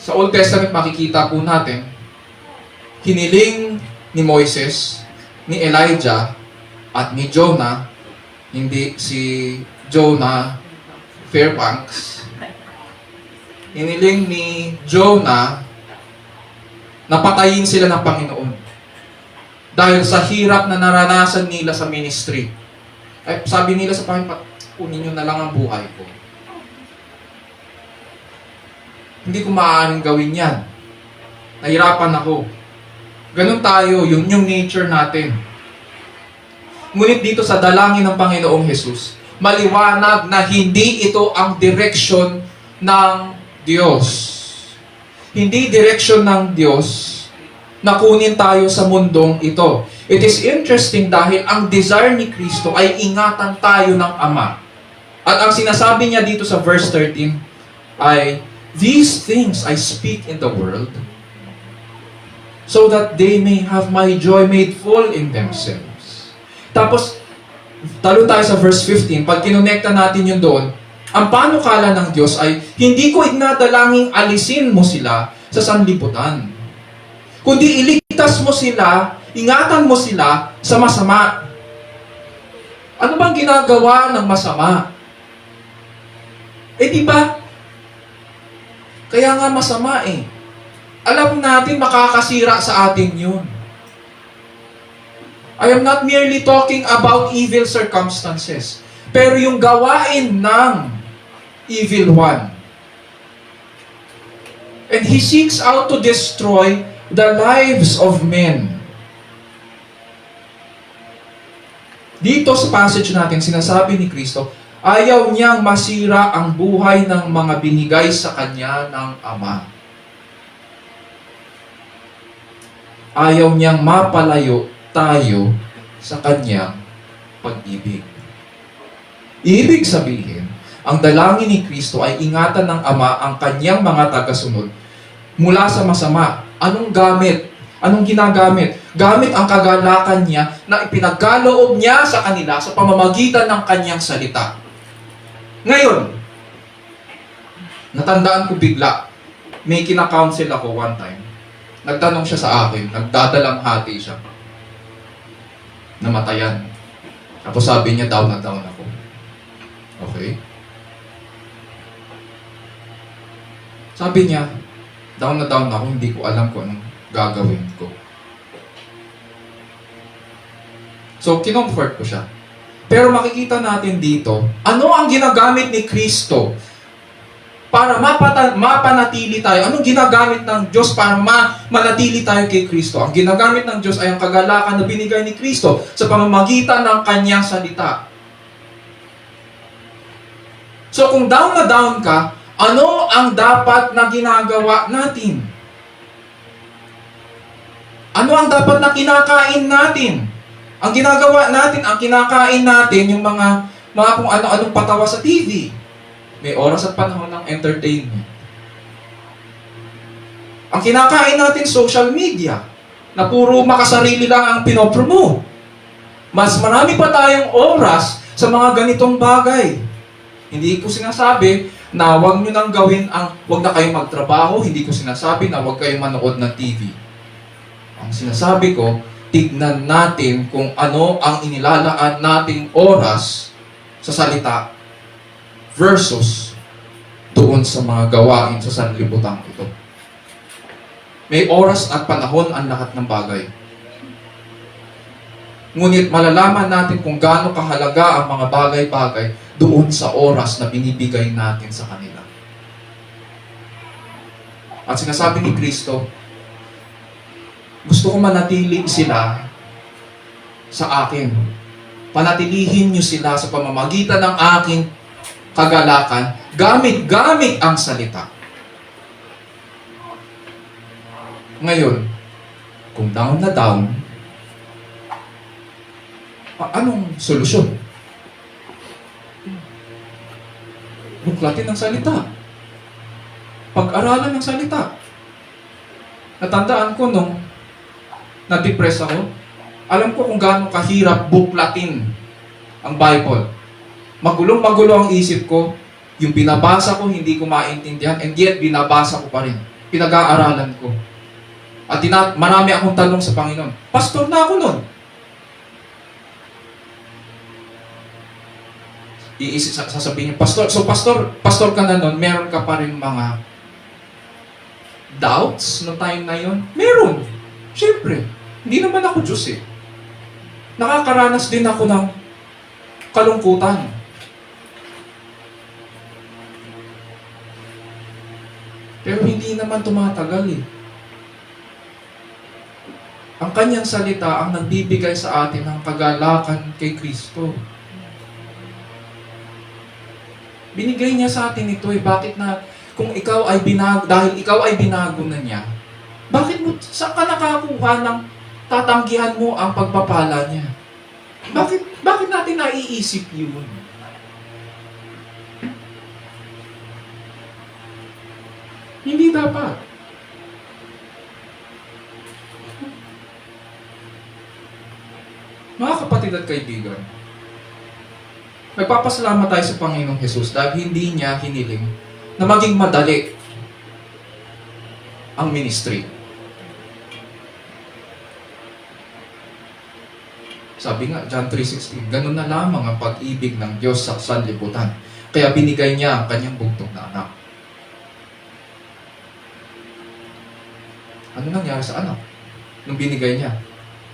Sa Old Testament makikita po natin, hiniling ni Moises, ni Elijah, at ni Jonah, hindi si Jonah Fairbanks, hiniling ni Jonah na patayin sila ng Panginoon. Dahil sa hirap na naranasan nila sa ministry. Ay, sabi nila sa Panginoon, kunin nyo na lang ang buhay ko. Hindi ko maaaring gawin yan. Nahirapan ako. Ganun tayo, yun yung nature natin. Ngunit dito sa dalangin ng Panginoong Jesus, maliwanag na hindi ito ang direksyon ng Diyos. Hindi direksyon ng Diyos na kunin tayo sa mundong ito. It is interesting dahil ang desire ni Kristo ay ingatan tayo ng Ama. At ang sinasabi niya dito sa verse 13 ay, These things I speak in the world so that they may have my joy made full in themselves. Tapos, talo tayo sa verse 15. Pag kinonekta natin yun doon, ang panukala ng Diyos ay, hindi ko ignadalangin alisin mo sila sa sanlibutan. Kundi iligtas mo sila, ingatan mo sila sa masama. Ano bang ginagawa ng masama? Di ba? Kaya nga masama Alam natin makakasira sa atin yun. I am not merely talking about evil circumstances. Pero yung gawain ng evil one. And he seeks out to destroy the lives of men. Dito sa passage natin, sinasabi ni Kristo, ayaw niyang masira ang buhay ng mga binigay sa Kanya ng Ama. Ayaw niyang mapalayo tayo sa kanyang pag-ibig. Ibig sabihin, ang dalangin ni Kristo ay ingatan ng Ama ang kanyang mga tagasunod mula sa masama. Anong gamit? Anong ginagamit? Gamit ang kagalakan niya na ipinagkaloob niya sa kanila sa pamamagitan ng kanyang salita. Ngayon, natandaan ko bigla, may kinakounsel ako one time. Nagtanong siya sa akin, nagdadalang hati siya. Namatayan. Tapos sabi niya, down na down ako. Okay? Sabi niya, down na down ako, hindi ko alam kung anong gagawin ko. So, kinomfort ko siya. Pero makikita natin dito, ano ang ginagamit ni Kristo para mapanatili tayo? Anong ginagamit ng Diyos para manatili tayo kay Kristo? Ang ginagamit ng Diyos ay ang kagalakan na binigay ni Kristo sa pamamagitan ng kanyang salita. So, kung down na down ka, ano ang dapat na ginagawa natin? Ano ang dapat na kinakain natin? Ang ginagawa natin, ang kinakain natin, yung mga kung ano-anong patawa sa TV. May oras at panahon ng entertainment. Ang kinakain natin, social media, na puro makasarili lang ang pinopromote. Mas marami pa tayong oras sa mga ganitong bagay. Hindi ko sinasabi na huwag nyo nang gawin huwag na kayong magtrabaho. Hindi ko sinasabi na huwag kayong manood ng TV. Ang sinasabi ko, tignan natin kung ano ang inilalaan nating oras sa salita versus doon sa mga gawain sa sanlibutan ito. May oras at panahon ang lahat ng bagay. Ngunit malalaman natin kung gaano kahalaga ang mga bagay-bagay doon sa oras na binibigay natin sa kanila. At sinasabi ni Kristo, gusto ko manatili sila sa akin. Panatilihin niyo sila sa pamamagitan ng aking kagalakan, gamit ang salita. Ngayon, kung down na down, anong solusyon? Buklatin ang salita. Pag-aralan ng salita. Natandaan ko nung na-depress ako, alam ko kung gaano kahirap buklatin ang Bible. Magulong-magulo ang isip ko, yung binabasa ko hindi ko maintindihan, and yet binabasa ko pa rin. Pinag-aaralan ko. At marami akong tanong sa Panginoon. Pastor na ako nun. Sasabihin niyo, pastor ka na nun, meron ka pa rin mga doubts no time na yon? Meron. Siyempre. Hindi naman ako Diyos eh. Nakakaranas din ako ng kalungkutan. Pero hindi naman tumatagal eh. Ang kanyang salita ang nagbibigay sa atin ng kagalakan kay Kristo. Binigay niya sa atin ito eh. Bakit na, kung ikaw ay binago, dahil ikaw ay binago na niya, bakit mo, saan ka nakakuha ng tatanggihan mo ang pagpapala niya? Bakit natin naiisip yun? Hindi dapat. Mga kapatid at kaibigan, nagpapasalamat tayo sa Panginoong Jesus dahil hindi niya hiniling na maging madali ang ministry. Sabi nga, John 3:16, ganun na lamang ang pag-ibig ng Diyos sa sanlibutan. Kaya binigay niya ang kanyang bugtong na anak. Ano nangyari sa anak? Nung binigay niya,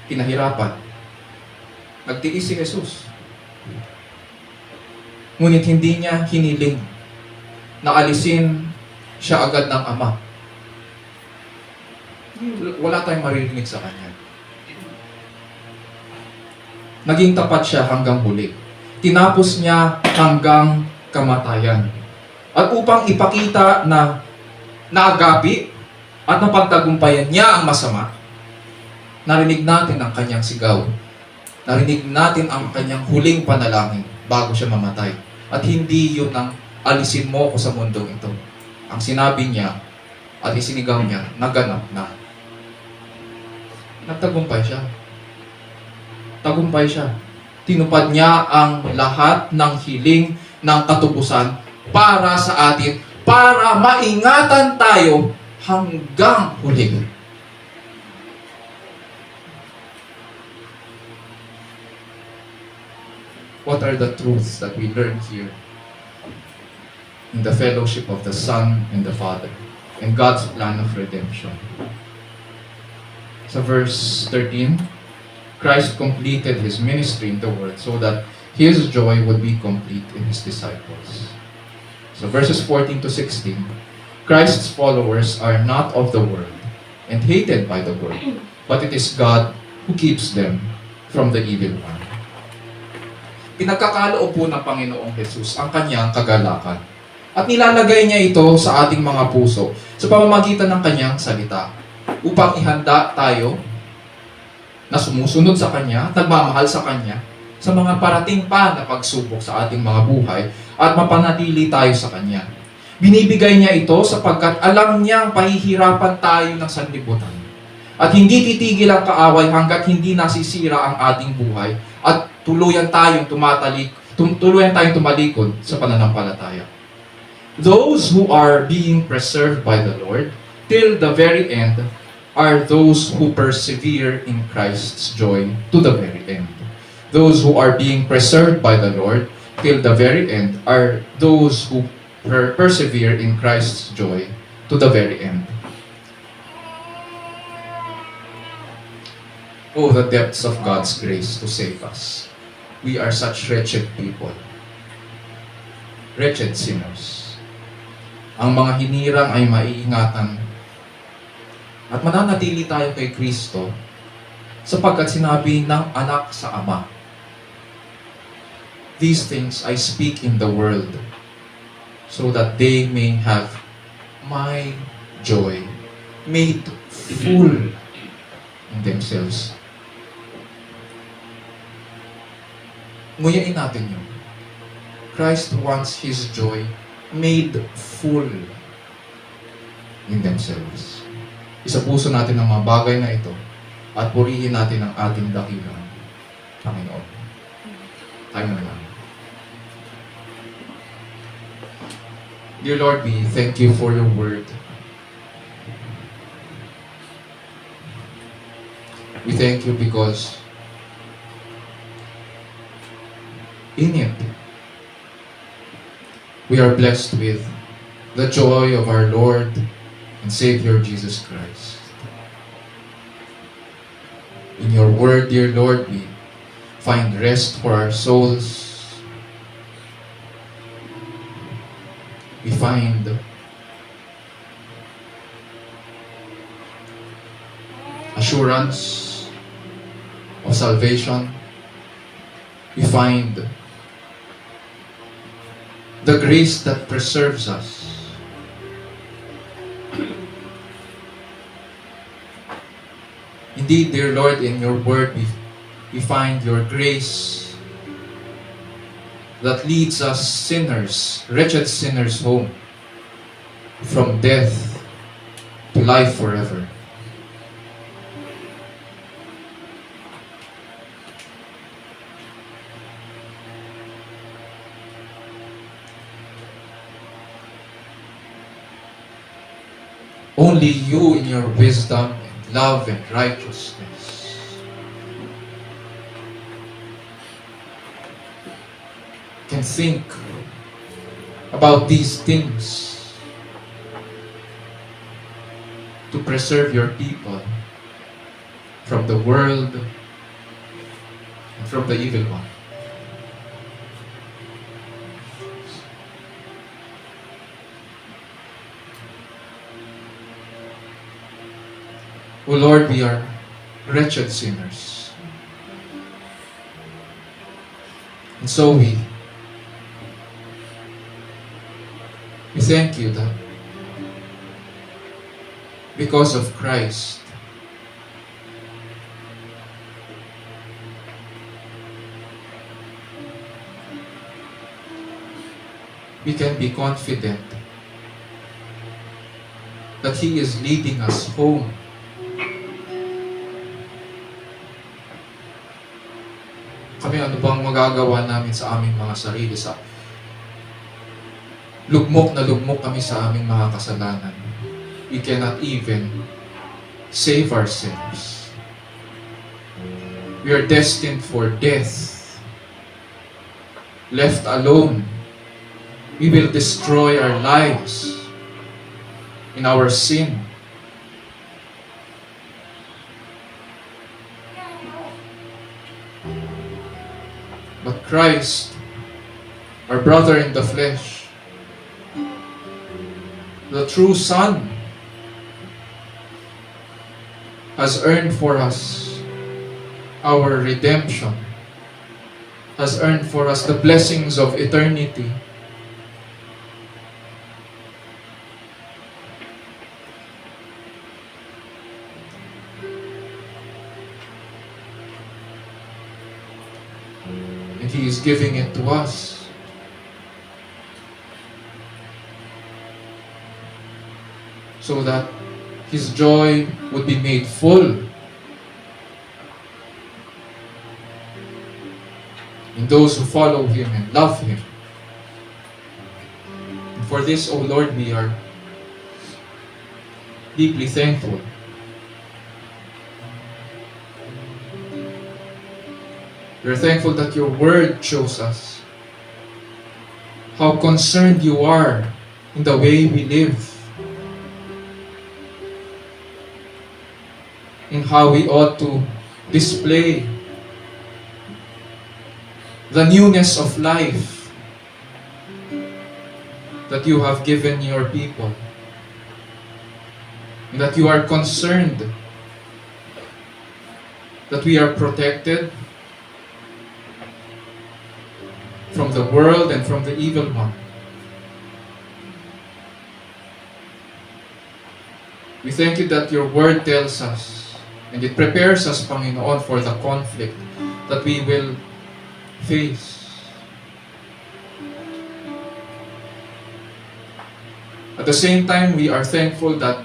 pinahirapan. Nagtiis si Jesus. Ngunit hindi niya hiniling na alisin siya agad ng Ama. Wala tayong maririnig sa kanya. Naging tapat siya hanggang huli. Tinapos niya hanggang kamatayan. At upang ipakita na naagapi at napagtagumpayan niya ang masama, Narinig natin ang kanyang sigaw. Narinig natin ang kanyang huling panalangin bago siya mamatay. At hindi yun ang alisin mo ko sa mundong ito. Ang sinabi niya at isinigaw niya, naganap na. Nagtagumpay siya. Tagumpay siya. Tinupad niya ang lahat ng hiling ng katubusan para sa atin, para maingatan tayo hanggang huli. What are the truths that we learn here in the fellowship of the Son and the Father and God's plan of redemption? Sa verse 13, Christ completed His ministry in the world so that His joy would be complete in His disciples. So verses 14 to 16, Christ's followers are not of the world and hated by the world, but it is God who keeps them from the evil one. Pinagkakaloob po ng Panginoong Jesus ang kanyang kagalakan. At nilalagay niya ito sa ating mga puso sa pamamagitan ng kanyang salita upang ihanda tayo na sumusunod sa Kanya, nagmamahal sa Kanya, sa mga parating pa na pagsubok sa ating mga buhay at mapanatili tayo sa Kanya. Binibigay niya ito sapagkat alam niyang pahihirapan tayo ng sanlibutan. At hindi titigil ang kaaway hanggat hindi nasisira ang ating buhay at tuluyan tayong tumalikod sa pananampalataya. Those who are being preserved by the Lord till the very end are those who persevere in Christ's joy to the very end. Those who are being preserved by the Lord till the very end are those who persevere in Christ's joy to the very end. Oh, the depths of God's grace to save us. We are such wretched people. Wretched sinners. Ang mga hinirang ay maiingatan at mananatili tayo kay Kristo sapagkat sinabi ng anak sa Ama, "These things I speak in the world so that they may have my joy made full in themselves." Nguyain natin yun. Christ wants His joy made full in themselves. Isa puso natin ang mga bagay na ito at purihin natin ang ating dakilang Panginoon. Tayo na lang. Dear Lord, we thank You for Your word. We thank You because in it, we are blessed with the joy of our Lord and Savior Jesus Christ. In Your word, dear Lord, we find rest for our souls. We find assurance of salvation. We find the grace that preserves us. Indeed, dear Lord, in Your word we find Your grace that leads us sinners, wretched sinners, home from death to life forever. Only You in Your wisdom and love and righteousness can think about these things to preserve Your people from the world and from the evil one. O Lord, we are wretched sinners. And so we thank You that because of Christ, we can be confident that He is leading us home. Kami, ano bang magagawa namin sa aming mga sarili? Lugmok na lugmok kami sa aming mga kasalanan. We cannot even save ourselves. We are destined for death. Left alone, we will destroy our lives in our sin. But Christ, our brother in the flesh, the true Son, has earned for us our redemption, has earned for us the blessings of eternity. And He is giving it to us. So that His joy would be made full in those who follow Him and love Him. And for this, O Lord, we are deeply thankful. We are thankful that Your Word shows us how concerned You are in the way we live, in how we ought to display the newness of life that You have given Your people, and that You are concerned that we are protected from the world and from the evil one. We thank You that Your Word tells us, and it prepares us, Panginoon, for the conflict that we will face. At the same time, we are thankful that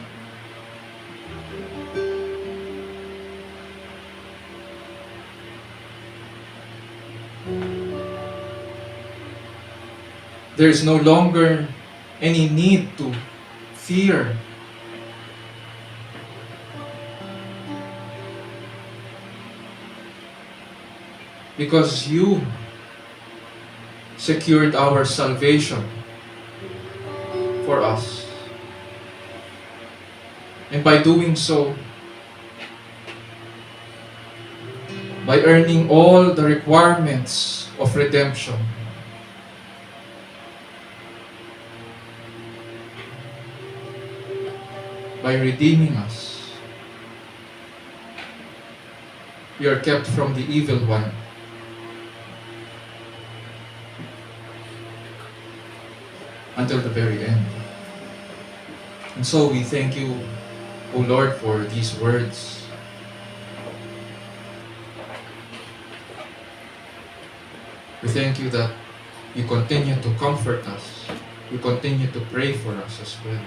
there is no longer any need to fear. Because You secured our salvation for us. And by doing so, by earning all the requirements of redemption, by redeeming us, we are kept from the evil one. Until the very end. And so we thank You, O Lord, for these words. We thank You that You continue to comfort us. You continue to pray for us as well,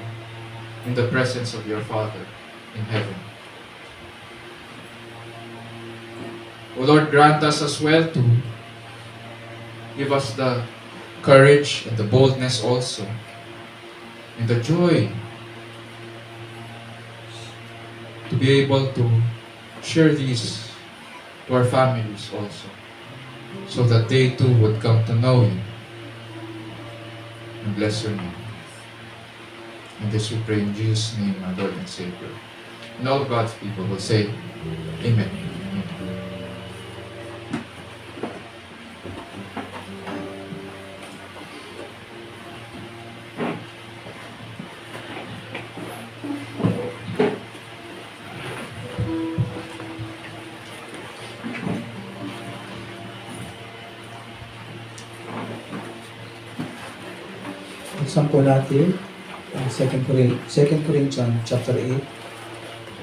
in the presence of Your Father in heaven. O Lord, grant us as well to give us the courage and the boldness also, and the joy to be able to share these to our families also, so that they too would come to know You and bless Your name. And this we pray in Jesus' name, our Lord and Savior. And all God's people will say, Amen. Example natin, 2 Corinthians chapter 8,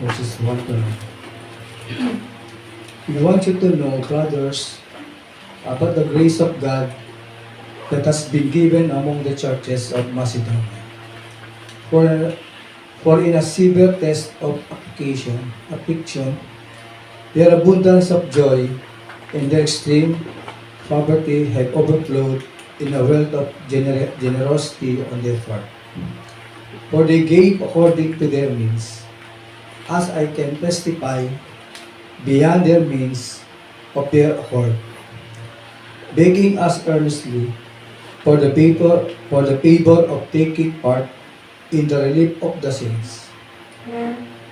verses 1 to 9. We want you to know, brothers, about the grace of God that has been given among the churches of Macedonia. For in a severe test of affliction, their abundance of joy and their extreme poverty have overflowed in a wealth of generosity on their part. For they gave according to their means, as I can testify, beyond their means of their accord, begging us earnestly for the favor of taking part in the relief of the saints.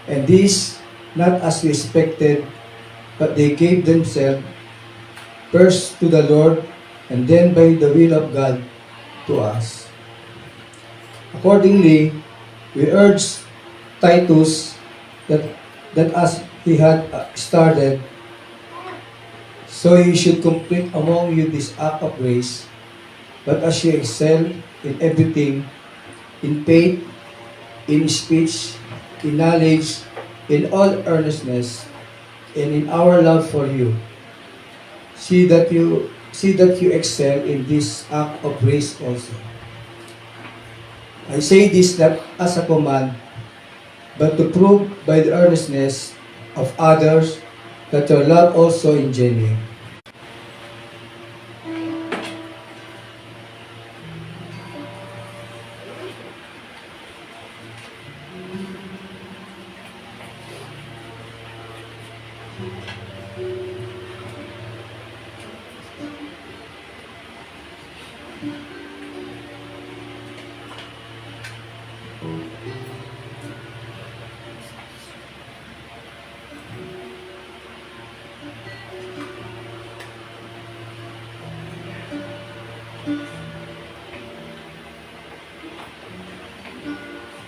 And this, not as we expected, but they gave themselves first to the Lord, and then by the will of God to us. Accordingly, we urge Titus that as he had started, so he should complete among you this act of grace, but as you excel in everything, in faith, in speech, in knowledge, in all earnestness, and in our love for you, see that you excel in this act of grace also. I say this not as a command, but to prove by the earnestness of others that your love also is genuine.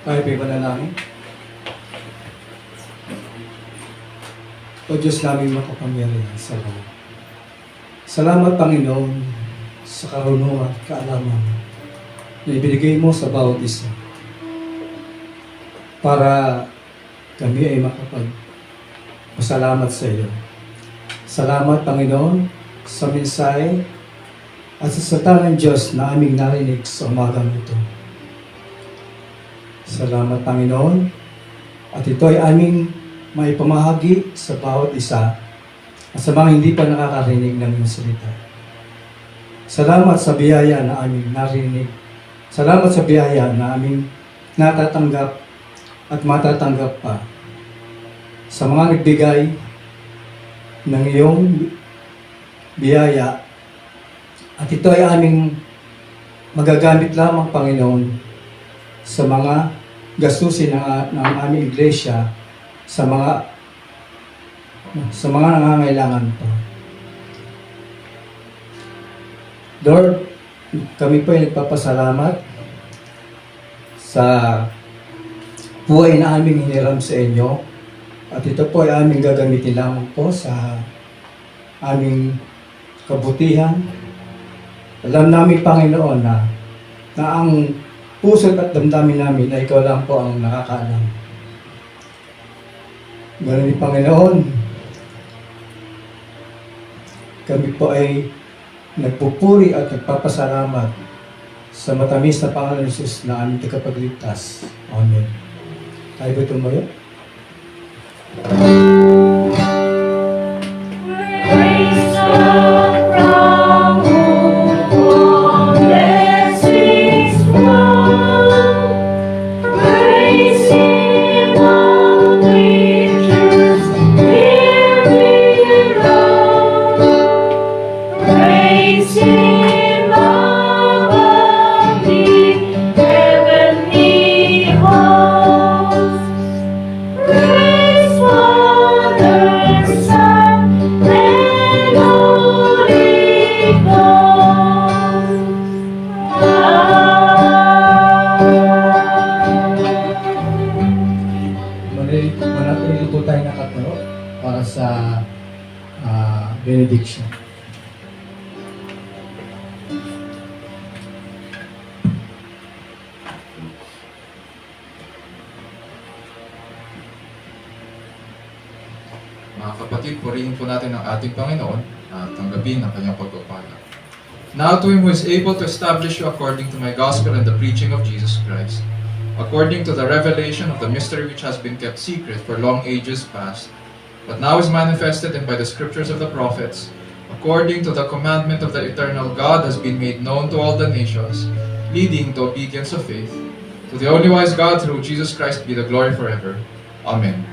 Tayo pa namin. O Diyos namin makapangyarihan sa lahat. Salamat, Panginoon, sa karunungan at kaalaman na ibinigay mo sa bawat isa para kami ay makapagpasalamat sa iyo. Salamat, Panginoon, sa mensahe at sa salita ng Diyos na aming narinig sa umagang ito. Salamat, Panginoon, at ito ay aming may pamahagi sa bawat isa at sa mga hindi pa nakakarinig ng iyong salita. Salamat sa biyaya na aming narinig. Salamat sa biyaya na aming natatanggap at matatanggap pa sa mga nagbigay ng iyong biyaya. At ito ay aming magagamit lamang, Panginoon, sa mga gastusin ng aming iglesia, sa mga nangangailangan pa. Lord, kami po ay nagpapasalamat sa buhay na aming hiniram sa inyo, at ito po ay aming gagamitin lamang po sa aming kabutihan. Alam namin, Panginoon, na ang puso't at damdamin namin na ikaw lang po ang nakakaalam. Ganun din, Panginoon, kami po ay nagpupuri at nagpapasalamat sa matamis na Panginoon Jesus na aming tagapagligtas. Amen. Tayo ba tumayo? Praise God from whom all blessings flow. Praise Him, all creatures here below. Praise Him above the heavenly hosts. Praise Father, Son, and Holy Ghost. Manatili po tayo nakaturo para sa benediction. Mga kapatid, purihin po natin ang ating Panginoon at tanggapin ang kanyang pagpapala. Now to him who is able to establish you according to my gospel and the preaching of Jesus Christ, according to the revelation of the mystery which has been kept secret for long ages past, but now is manifested and by the scriptures of the prophets, according to the commandment of the eternal God, has been made known to all the nations, leading to obedience of faith. To the only wise God, through Jesus Christ, be the glory forever. Amen.